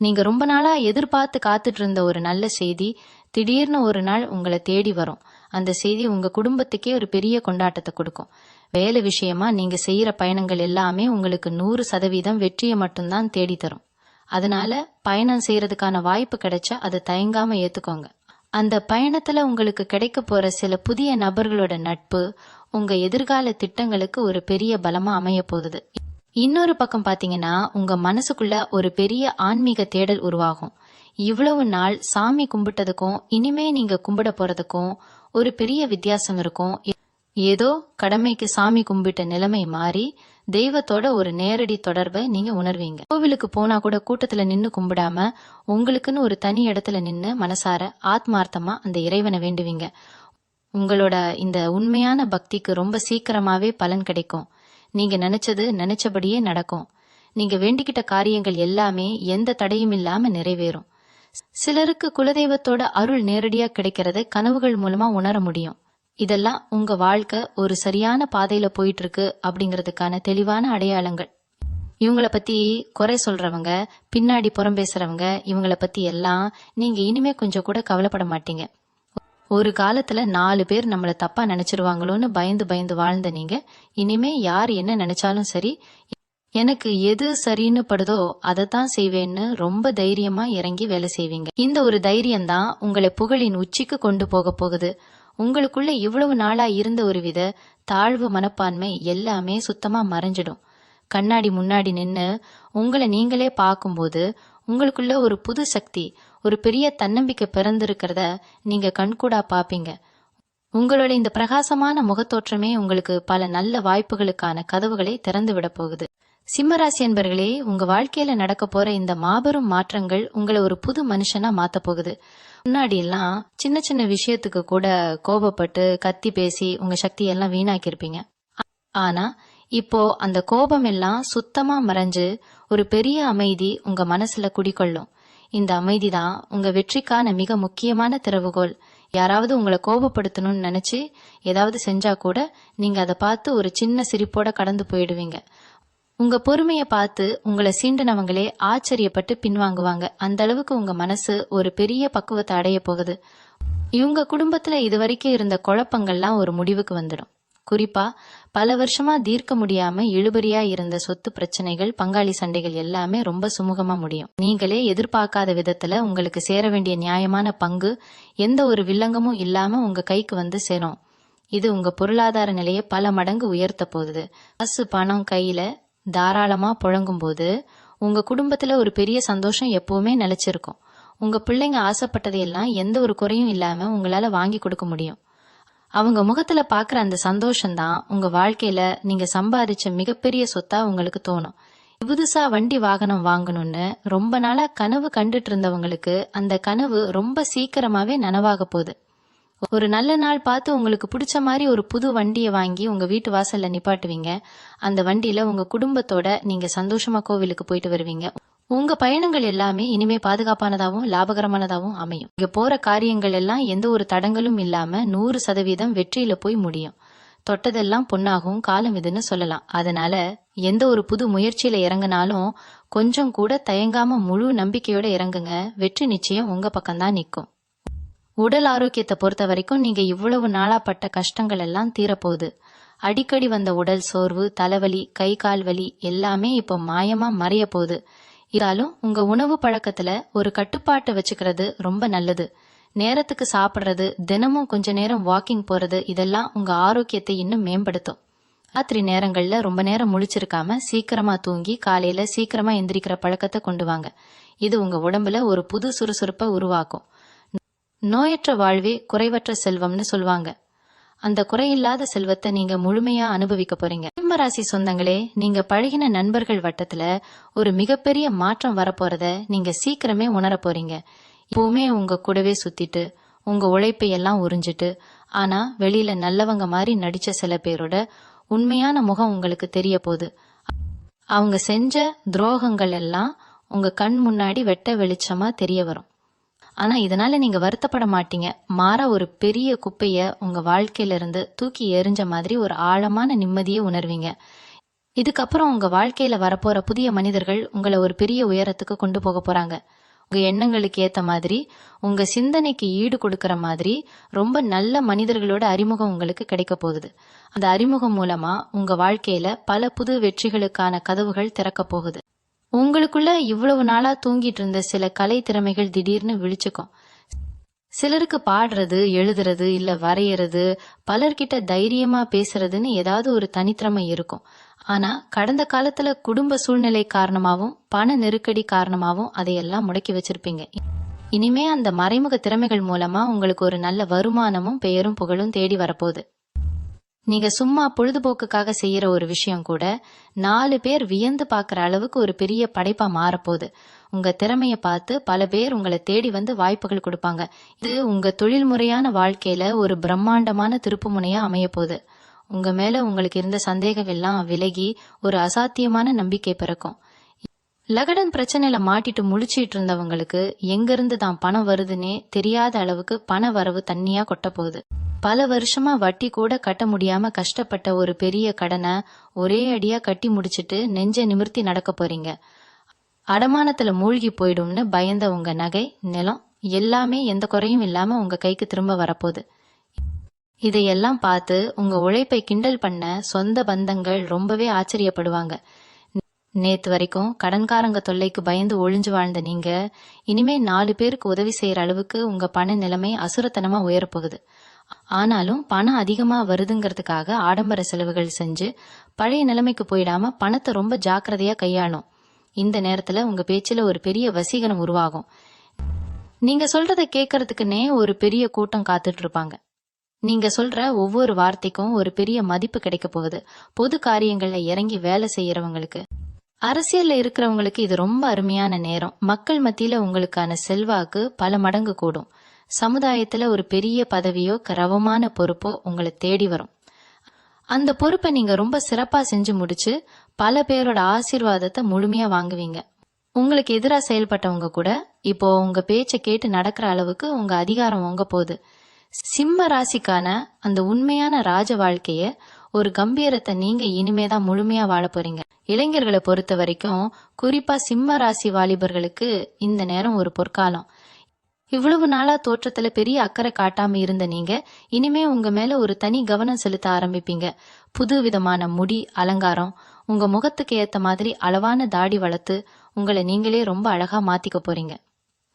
நீங்க ரொம்ப நாளா எதிர்பார்த்து காத்துட்டு இருந்த ஒரு நல்ல செய்தி திடீர்னு ஒரு நாள் உங்களை தேடி வரும். அந்த செய்தி உங்க குடும்பத்துக்கே ஒரு பெரிய கொண்டாட்டத்தை கொடுக்கும். வேலை விஷயமா நீங்க செய்யற பயணங்கள் எல்லாமே உங்களுக்கு 100% வெற்றியை மட்டும்தான் தேடி தரும். அதனால பயணம் செய்யறதுக்கான வாய்ப்பு கிடைச்சா அதை தயங்காம ஏத்துக்கோங்க. அந்த பயணத்துல உங்களுக்கு கிடைக்க போற சில புதிய நபர்களோட நட்பு உங்க எதிர்கால திட்டங்களுக்கு ஒரு பெரிய பலமா அமைய போகுது. இன்னொரு பக்கம் பாத்தீங்கன்னா, உங்க மனசுக்குள்ள ஒரு பெரிய ஆன்மீக தேடல் உருவாகும். இவ்வளவு நாள் சாமி கும்பிட்டதுக்கும் இனிமே நீங்க கும்பிட போறதுக்கும் ஒரு பெரிய வித்தியாசம் இருக்கும். ஏதோ கடமைக்கு சாமி கும்பிட்ட நிலைமை மாறி தெய்வத்தோட ஒரு நேரடி தொடர்பை நீங்க உணர்வீங்க. கோவிலுக்கு போனா கூட கூட்டத்துல நின்னு கும்பிடாம உங்களுக்குன்னு ஒரு தனி இடத்துல நின்னு மனசார ஆத்மார்த்தமா அந்த இறைவனை வேண்டுவீங்க. உங்களோட இந்த உண்மையான பக்திக்கு ரொம்ப சீக்கிரமாவே பலன் கிடைக்கும். நீங்க நினைச்சபடியே நடக்கும். நீங்க வேண்டிக்கிட்ட காரியங்கள் எல்லாமே எந்த தடையும் இல்லாம நிறைவேறும். சிலருக்கு குலதெய்வத்தோட அருள் நேரடியா கிடைக்கிறத கனவுகள் மூலமா உணர முடியும். இதெல்லாம் உங்க வாழ்க்கை ஒரு சரியான பாதையில போயிட்டு இருக்கு அப்படிங்கறதுக்கான தெளிவான அடையாளங்கள். இவங்கள பத்தி குறை சொல்றவங்க, பின்னாடி புறம் பேசுறவங்க, இவங்கள பத்தி எல்லாம் நீங்க இனிமே கொஞ்சம் கூட கவலைப்பட மாட்டீங்க. ஒரு காலத்துல 4 பேர் நம்மள தப்பா நினைச்சிருவாங்களோன்னு பயந்து பயந்து வாழ்ந்த நீங்க இனிமே யார் என்ன நினைச்சாலும் சரி, எனக்கு எது சரின்னு படுதோ அதைத்தான் செய்வேன்னு ரொம்ப தைரியமா இறங்கி வேலை செய்வீங்க. இந்த ஒரு தைரியம் தான் உங்களை புகழின் உச்சிக்கு கொண்டு போக போகுது. உங்களுக்குள்ள இவ்வளவு நாளா இருந்த ஒரு வித தாழ்வு மனப்பான்மை எல்லாமே சுத்தமா மறைஞ்சிடும். கண்ணாடி முன்னாடி நின்னு உங்களை நீங்களே பார்க்கும்போது உங்களுக்குள்ள ஒரு புது சக்தி, ஒரு பெரிய தன்னம்பிக்கை பிறந்திருக்கிறத நீங்க கண்கூடா பாப்பீங்க. உங்களோட இந்த பிரகாசமான முகத்தோற்றமே உங்களுக்கு பல நல்ல வாய்ப்புகளுக்கான கதவுகளை திறந்து விட போகுது. சிம்மராசி என்பர்களே, உங்க வாழ்க்கையில நடக்க போற இந்த மாபெரும் மாற்றங்கள் உங்களை ஒரு புது மனுஷனா மாத்த போகுது. முன்னாடி எல்லாம் சின்ன சின்ன விஷயத்துக்கு கூட கோபப்பட்டு கத்தி பேசி உங்க சக்தியெல்லாம் வீணாக்கிருப்பீங்க. ஆனா இப்போ அந்த கோபம் எல்லாம் சுத்தமா மறைஞ்சு ஒரு பெரிய அமைதி உங்க மனசுல குடிக்கொள்ளும். இந்த அமைதி தான் உங்க வெற்றிக்கான மிக முக்கியமான திறவுகோல். யாராவது உங்களை கோபப்படுத்தணும்னு நினைச்சு ஏதாவது செஞ்சா கூட நீங்க அதை பார்த்து ஒரு சின்ன சிரிப்போட கடந்து போயிடுவீங்க. உங்க பொறுமைய பார்த்து உங்களை சீண்டினவங்களே ஆச்சரியப்பட்டு பின்வாங்குவாங்க. அந்த அளவுக்கு உங்க மனசு ஒரு பெரிய பக்குவத்தை அடைய போகுது. இவங்க குடும்பத்துல இதுவரைக்கும் இருந்த குழப்பங்கள்லாம் ஒரு முடிவுக்கு வந்துடும். குறிப்பா பல வருஷமா தீர்க்க முடியாம இழுபறியா இருந்த சொத்து பிரச்சனைகள், பங்காளி சண்டைகள் எல்லாமே ரொம்ப சுமூகமா முடியும். நீங்களே எதிர்பார்க்காத விதத்துல உங்களுக்கு சேர வேண்டிய நியாயமான பங்கு எந்த ஒரு வில்லங்கமும் இல்லாம உங்க கைக்கு வந்து சேரும். இது உங்க பொருளாதார நிலையை பல மடங்கு உயர்த்த போகுது. காசு பணம் கையில தாராளமா புழங்கும் போது உங்க குடும்பத்துல ஒரு பெரிய சந்தோஷம் எப்பவுமே நிலைச்சிருக்கும். உங்க பிள்ளைங்க ஆசைப்பட்டதையெல்லாம் எந்த ஒரு குறையும் இல்லாம உங்களால வாங்கி கொடுக்க முடியும். அவங்க முகத்துல பாக்குற அந்த சந்தோஷம்தான் உங்க வாழ்க்கையில நீங்க சம்பாதிச்ச மிகப்பெரிய சொத்தா உங்களுக்கு தோணும். புதுசா வண்டி வாகனம் வாங்கணும்னு ரொம்ப நாளா கனவு கண்டுட்டு இருந்தவங்களுக்கு அந்த கனவு ரொம்ப சீக்கிரமாவே நனவாக போகுது. ஒரு நல்ல நாள் பார்த்து உங்களுக்கு பிடிச்ச மாதிரி ஒரு புது வண்டியை வாங்கி உங்க வீட்டு வாசல்ல நிப்பாட்டுவீங்க. அந்த வண்டியில உங்க குடும்பத்தோட நீங்க சந்தோஷமா கோவிலுக்கு போயிட்டு வருவீங்க. உங்க பயணங்கள் எல்லாமே இனிமே பாதுகாப்பானதாகவும் லாபகரமானதாகவும் அமையும். இங்க போற காரியங்கள் எல்லாம் எந்த ஒரு தடங்களும் இல்லாம 100% வெற்றியில போய் முடியும். தொட்டதெல்லாம் பொன்னாகவும் காலம் இதுன்னு சொல்லலாம். அதனால எந்த ஒரு புது முயற்சியில இறங்கினாலும் கொஞ்சம் கூட தயங்காம முழு நம்பிக்கையோட இறங்குங்க. வெற்றி நிச்சயம் உங்க பக்கம்தான் நிற்கும். உடல் ஆரோக்கியத்தை பொறுத்த வரைக்கும் நீங்க இவ்வளவு நாளா பட்ட கஷ்டங்கள் எல்லாம் தீரப்போகுது. அடிக்கடி வந்த உடல் சோர்வு, தலைவலி, கை கால் வலி எல்லாமே இப்போ மாயமா மறைய போகுது. இருந்தாலும் உங்க உணவு பழக்கத்துல ஒரு கட்டுப்பாட்டை வச்சுக்கிறது ரொம்ப நல்லது. நேரத்துக்கு சாப்பிடுறது, தினமும் கொஞ்ச நேரம் வாக்கிங் போறது, இதெல்லாம் உங்க ஆரோக்கியத்தை இன்னும் மேம்படுத்தும். ராத்திரி நேரங்கள்ல ரொம்ப நேரம் முழிச்சிருக்காம சீக்கிரமா தூங்கி காலையில சீக்கிரமா எந்திரிக்கிற பழக்கத்தை கொண்டு வாங்க. இது உங்க உடம்புல ஒரு புது சுறுசுறுப்பை உருவாக்கும். நோயற்ற வாழ்வே குறைவற்ற செல்வம்னு சொல்லுவாங்க. அந்த குறையில்லாத செல்வத்தை நீங்க முழுமையா அனுபவிக்க போறீங்க. சிம்மராசி சொந்தங்களே, நீங்க பழகின நண்பர்கள் வட்டத்துல ஒரு மிகப்பெரிய மாற்றம் வரப்போறத நீங்க சீக்கிரமே உணர போறீங்க. இப்பவுமே உங்க கூடவே சுத்திட்டு உங்க உழைப்பை எல்லாம் உறிஞ்சிட்டு ஆனா வெளியில நல்லவங்க மாதிரி நடிச்ச சில பேரோட உண்மையான முகம் உங்களுக்கு தெரிய போகுது. அவங்க செஞ்ச துரோகங்கள் எல்லாம் உங்க கண் முன்னாடி வெட்ட வெளிச்சமா தெரிய வரும். ஆனா இதனால நீங்க வருத்தப்பட மாட்டீங்க. மாறா ஒரு பெரிய குப்பைய உங்க வாழ்க்கையில இருந்து தூக்கி எறிஞ்ச மாதிரி ஒரு ஆழமான நிம்மதியை உணர்வீங்க. இதுக்கப்புறம் உங்க வாழ்க்கையில வரப்போற புதிய மனிதர்கள் உங்களை ஒரு பெரிய உயரத்துக்கு கொண்டு போக போறாங்க. உங்க எண்ணங்களுக்கு ஏத்த மாதிரி, உங்க சிந்தனைக்கு ஈடு கொடுக்கற மாதிரி ரொம்ப நல்ல மனிதர்களோட அறிமுகம் உங்களுக்கு கிடைக்க போகுது. அந்த அறிமுகம் மூலமா உங்க வாழ்க்கையில பல புது வெற்றிகளுக்கான கதவுகள் திறக்க போகுது. உங்களுக்குள்ள இவ்வளவு நாளா தூங்கிட்டு இருந்த சில கலை திறமைகள் திடீர்னு விழிச்சுக்கும். சிலருக்கு பாடுறது, எழுதுறது, இல்ல வரையறது, பலர்கிட்ட தைரியமா பேசுறதுன்னு ஏதாவது ஒரு தனித்திறமை இருக்கும். ஆனா கடந்த காலத்துல குடும்ப சூழ்நிலை காரணமாவும் பண நெருக்கடி காரணமாவும் அதையெல்லாம் முடக்கி வச்சிருப்பீங்க. இனிமே அந்த மறைமுக திறமைகள் மூலமா உங்களுக்கு ஒரு நல்ல வருமானமும் பெயரும் புகழும் தேடி வரப்போகுது. நீங்க சும்மா பொழுதுபோக்குக்காக செய்யற ஒரு விஷயம் கூட 4 பேர் வியந்து பாக்குற அளவுக்கு ஒரு பெரிய படைப்பா மாறப்போகுது. உங்க திறமைய பார்த்து பல பேர் உங்களை தேடி வந்து வாய்ப்புகள் கொடுப்பாங்க. இது உங்க தொழில் முறையான வாழ்க்கையில ஒரு பிரம்மாண்டமான திருப்புமுனையா அமைய போகுது. உங்க மேல உங்களுக்கு இருந்த சந்தேகம் எல்லாம் விலகி ஒரு அசாத்தியமான நம்பிக்கை பிறக்கும். லகடன் பிரச்சனையில மாட்டிட்டு முழிச்சிட்டு இருந்தவங்களுக்கு எங்கிருந்து தான் பணம் வருதுன்னே தெரியாத அளவுக்கு பண வரவு தண்ணியா கொட்ட போகுது. பல வருஷமா வட்டி கூட கட்ட முடியாம கஷ்டப்பட்ட ஒரு பெரிய கடனை ஒரே அடியா கட்டி முடிச்சிட்டு நெஞ்ச நிமிர்த்தி நடக்க போறீங்க. அடமானத்துல மூழ்கி போயிடும்னு பயந்த உங்க நகை, நிலம் எல்லாமே எந்த குறையும் இல்லாம உங்க கைக்கு திரும்ப வரப்போகுது. இதையெல்லாம் பார்த்து உங்க உழைப்பை கிண்டல் பண்ண சொந்த பந்தங்கள் ரொம்பவே ஆச்சரியப்படுவாங்க. நேத்து வரைக்கும் கடன்காரங்க தொல்லைக்கு பயந்து ஒளிஞ்சு வாழ்ந்த நீங்க இனிமே 4 பேருக்கு உதவி செய்யற அளவுக்கு உங்க பண நிலைமை அசுரத்தனமா உயரப்போகுது. ஆனாலும் பணம் அதிகமா வருதுங்கிறதுக்காக ஆடம்பர செலவுகள் செஞ்சு பழைய நிலைமைக்கு போயிடாம பணத்தை ரொம்ப ஜாக்கிரதையா கையாளும். இந்த நேரத்துல உங்க பேச்சுல ஒரு பெரிய வசீகரம் உருவாகும். நீங்க சொல்றத கேட்கறதுக்குன்னே ஒரு பெரிய கூட்டம் காத்துட்டு இருப்பாங்க. நீங்க சொல்ற ஒவ்வொரு வார்த்தைக்கும் ஒரு பெரிய மதிப்பு கிடைக்க போகுது. பொது காரியங்கள்ல இறங்கி வேலை செய்யறவங்களுக்கு, அரசியல்ல இருக்கிறவங்களுக்கு இது ரொம்ப அருமையான நேரம். மக்கள் மத்தியில உங்களுக்கான செல்வாக்கு பல மடங்கு கூடும். சமுதாயத்துல ஒரு பெரிய பதவியோ கரவமான பொறுப்போ உங்களை தேடி வரும். அந்த பொறுப்பை நீங்க ரொம்ப சிறப்பா செஞ்சு முடிச்சு பல பேரோட ஆசீர்வாதத்தை முழுமையா வாங்குவீங்க. உங்களுக்கு எதிரா செயல்பட்டவங்க கூட இப்போ உங்க பேச்சை கேட்டு நடக்கிற அளவுக்கு உங்க அதிகாரம் உங்க போகுது. சிம்ம ராசிக்கான அந்த உண்மையான ராஜ வாழ்க்கைய, ஒரு கம்பீரத்தை நீங்க இனிமேதான் முழுமையா வாழ போறீங்க. இளைஞர்களை பொறுத்த வரைக்கும், குறிப்பா சிம்ம ராசி வாலிபர்களுக்கு இந்த நேரம் ஒரு பொற்காலம். இவ்வளவு நாளா தோற்றத்துல பெரிய அக்கறை காட்டாம இருந்த நீங்க இனிமே உங்க மேல ஒரு தனி கவனம் செலுத்த ஆரம்பிப்பீங்க. புது விதமான முடி அலங்காரம், உங்க முகத்துக்கு ஏத்த மாதிரி அளவான தாடி வளர்த்து உங்களை நீங்களே ரொம்ப அழகா மாத்திக்க போறீங்க.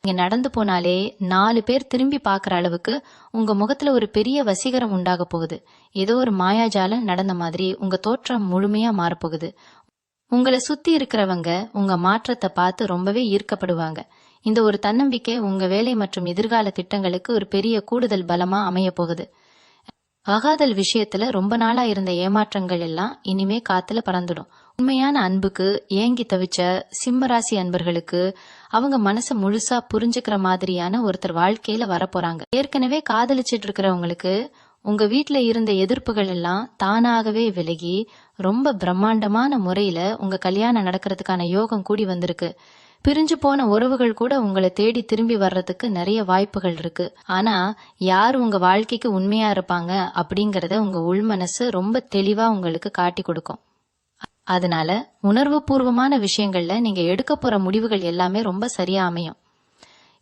நீங்க நடந்து போனாலே 4 பேர் திரும்பி பாக்குற அளவுக்கு உங்க முகத்துல ஒரு பெரிய வசீகரம் உண்டாக போகுது. ஏதோ ஒரு மாயாஜாலம் நடந்த மாதிரி உங்க தோற்றம் முழுமையா மாறப்போகுது. உங்களை சுத்தி இருக்கிறவங்க உங்க மாற்றத்தை பார்த்து ரொம்பவே ஈர்க்கப்படுவாங்க. இந்த ஒரு தன்னம்பிக்கை உங்க வேலை மற்றும் எதிர்கால திட்டங்களுக்கு ஒரு பெரிய கூடுதல் பலமா அமைய போகுது. அகாதல் விஷயத்துல ரொம்ப நாளா இருந்த ஏமாற்றங்கள் எல்லாம் இனிமே காத்துல பறந்துடும். உண்மையான அன்புக்கு ஏங்கி தவிச்ச சிம்மராசி அன்பர்களுக்கு அவங்க மனச முழுசா புரிஞ்சுக்கிற மாதிரியான ஒருத்தர் வாழ்க்கையில வரப்போறாங்க. ஏற்கனவே காதலிச்சிட்டு இருக்கிறவங்களுக்கு உங்க வீட்டுல இருந்த எதிர்ப்புகள் எல்லாம் தானாகவே விலகி ரொம்ப பிரம்மாண்டமான முறையில உங்க கல்யாணம் நடக்கிறதுக்கான யோகம் கூடி வந்திருக்கு. பிரிஞ்சு போன உறவுகள் கூட உங்களை தேடி திரும்பி வர்றதுக்கு நிறைய வாய்ப்புகள் இருக்கு. ஆனா யார் உங்க வாழ்க்கைக்கு உண்மையா இருப்பாங்க அப்படிங்கறத உங்க உள்மனசு ரொம்ப தெளிவா உங்களுக்கு காட்டி கொடுக்கும். அதனால உணர்வு பூர்வமான விஷயங்கள்ல நீங்க எடுக்க போற முடிவுகள் எல்லாமே ரொம்ப சரியா அமையும்.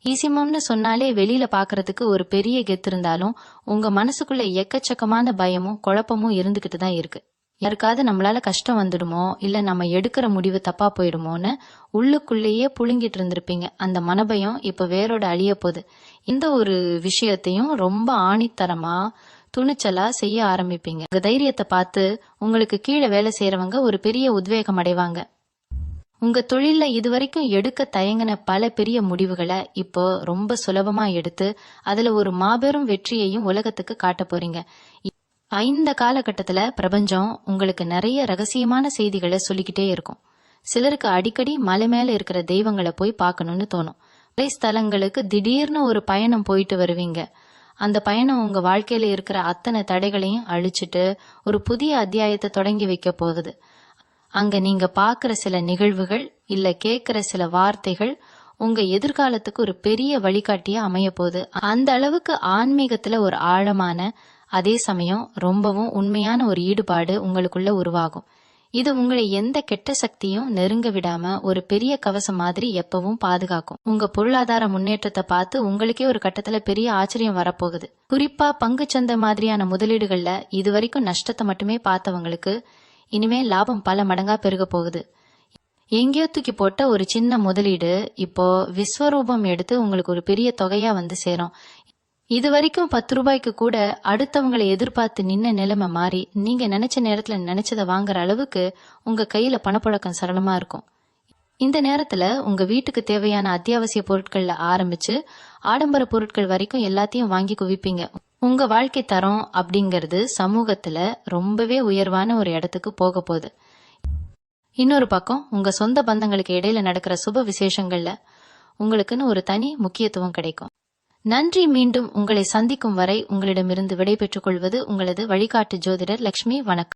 ஈசிமம்னு சொன்னாலே வெளியில பாக்குறதுக்கு ஒரு பெரிய கெத்து இருந்தாலும் உங்க மனசுக்குள்ள எக்கச்சக்கமான பயமும் குழப்பமும் இருந்துகிட்டு தான் இருக்கு. யாருக்காவது நம்மளால கஷ்டம் வந்துடுமோ, இல்ல நம்ம எடுக்கிற முடிவு தப்பா போயிடுமோன்னு உள்ளுக்குள்ளேயே புழுங்கிட்டு இருந்திருப்பீங்க. அந்த மனபயம் இப்ப வேரோட அழிய போகுது. இந்த ஒரு விஷயத்தையும் ரொம்ப ஆணித்தரமா துணிச்சலா செய்ய ஆரம்பிப்பீங்க. உங்க தைரியத்தை பார்த்து உங்களுக்கு கீழே வேலை செய்யறவங்க ஒரு பெரிய உத்வேகம் அடைவாங்க. உங்க தொழில்ல இதுவரைக்கும் எடுக்க தயங்கின பல பெரிய முடிவுகளை இப்போ ரொம்ப சுலபமா எடுத்து அதுல ஒரு மாபெரும் வெற்றியையும் உலகத்துக்கு காட்ட போறீங்க. இந்த காலகட்டத்துல பிரபஞ்சம் உங்களுக்கு நிறைய ரகசியமான செய்திகளை சொல்லிக்கிட்டே இருக்கும். சிலருக்கு அடிக்கடி மலை மேல இருக்கிற தெய்வங்களை போய் பார்க்கணும்னு தோணும். மலை ஸ்தலங்களுக்கு திடீர்னு ஒரு பயணம் போயிட்டு வருவீங்க. அந்த பயணம் உங்க வாழ்க்கையில இருக்கிற அத்தனை தடைகளையும் அழிச்சிட்டு ஒரு புதிய அத்தியாயத்தை தொடங்கி வைக்க போகுது. அங்க நீங்க பாக்குற சில நிகழ்வுகள் இல்ல கேக்குற சில வார்த்தைகள் உங்க எதிர்காலத்துக்கு ஒரு பெரிய வழிகாட்டியா அமைய போகுது. அந்த அளவுக்கு ஆன்மீகத்துல ஒரு ஆழமான, அதே சமயம் ரொம்பவும் உண்மையான ஒரு ஈடுபாடு உங்களுக்குள்ள உருவாகும். இது உங்களை எந்த கெட்ட சக்தியும் நெருங்க விடாம ஒரு பெரிய கவசம் மாதிரி எப்பவும் பாதுகாக்கும். உங்க பொருளாதார முன்னேற்றத்தை பார்த்து உங்களுக்கே ஒரு கட்டத்துல பெரிய ஆச்சரியம் வரப்போகுது. குறிப்பா பங்குச்சந்தை மாதிரியான முதலீடுகள்ல இதுவரைக்கும் நஷ்டத்தை மட்டுமே பார்த்தவங்களுக்கு இனிமே லாபம் பல மடங்கா பெருக போகுது. எங்கேயோ தூக்கி போட்ட ஒரு சின்ன முதலீடு இப்போ விஸ்வரூபம் எடுத்து உங்களுக்கு ஒரு பெரிய தொகையா வந்து சேரும். இது வரைக்கும் 10 ரூபாய்க்கு கூட அடுத்தவங்களை எதிர்பார்த்து நின்ன நிலைமை மாறி நீங்க நினைச்ச நேரத்துல நினைச்சதை வாங்குற அளவுக்கு உங்க கையில பணப்புழக்கம் சரளமா இருக்கும். இந்த நேரத்துல உங்க வீட்டுக்கு தேவையான அத்தியாவசிய பொருட்கள்ல ஆரம்பிச்சு ஆடம்பர பொருட்கள் வரைக்கும் எல்லாத்தையும் வாங்கி குவிப்பீங்க. உங்க வாழ்க்கை தரம் அப்படிங்கிறது சமூகத்துல ரொம்பவே உயர்வான ஒரு இடத்துக்கு போக போகுது. இன்னொரு பக்கம் உங்க சொந்த பந்தங்களுக்கு இடையில நடக்கிற சுப விசேஷங்கள்ல உங்களுக்குன்னு ஒரு தனி முக்கியத்துவம் கிடைக்கும். நன்றி. மீண்டும் உங்களை சந்திக்கும் வரை உங்களிடமிருந்து விடை பெற்றுக் கொள்வது உங்களது வழிகாட்டு ஜோதிடர் லட்சுமி. வணக்கம்.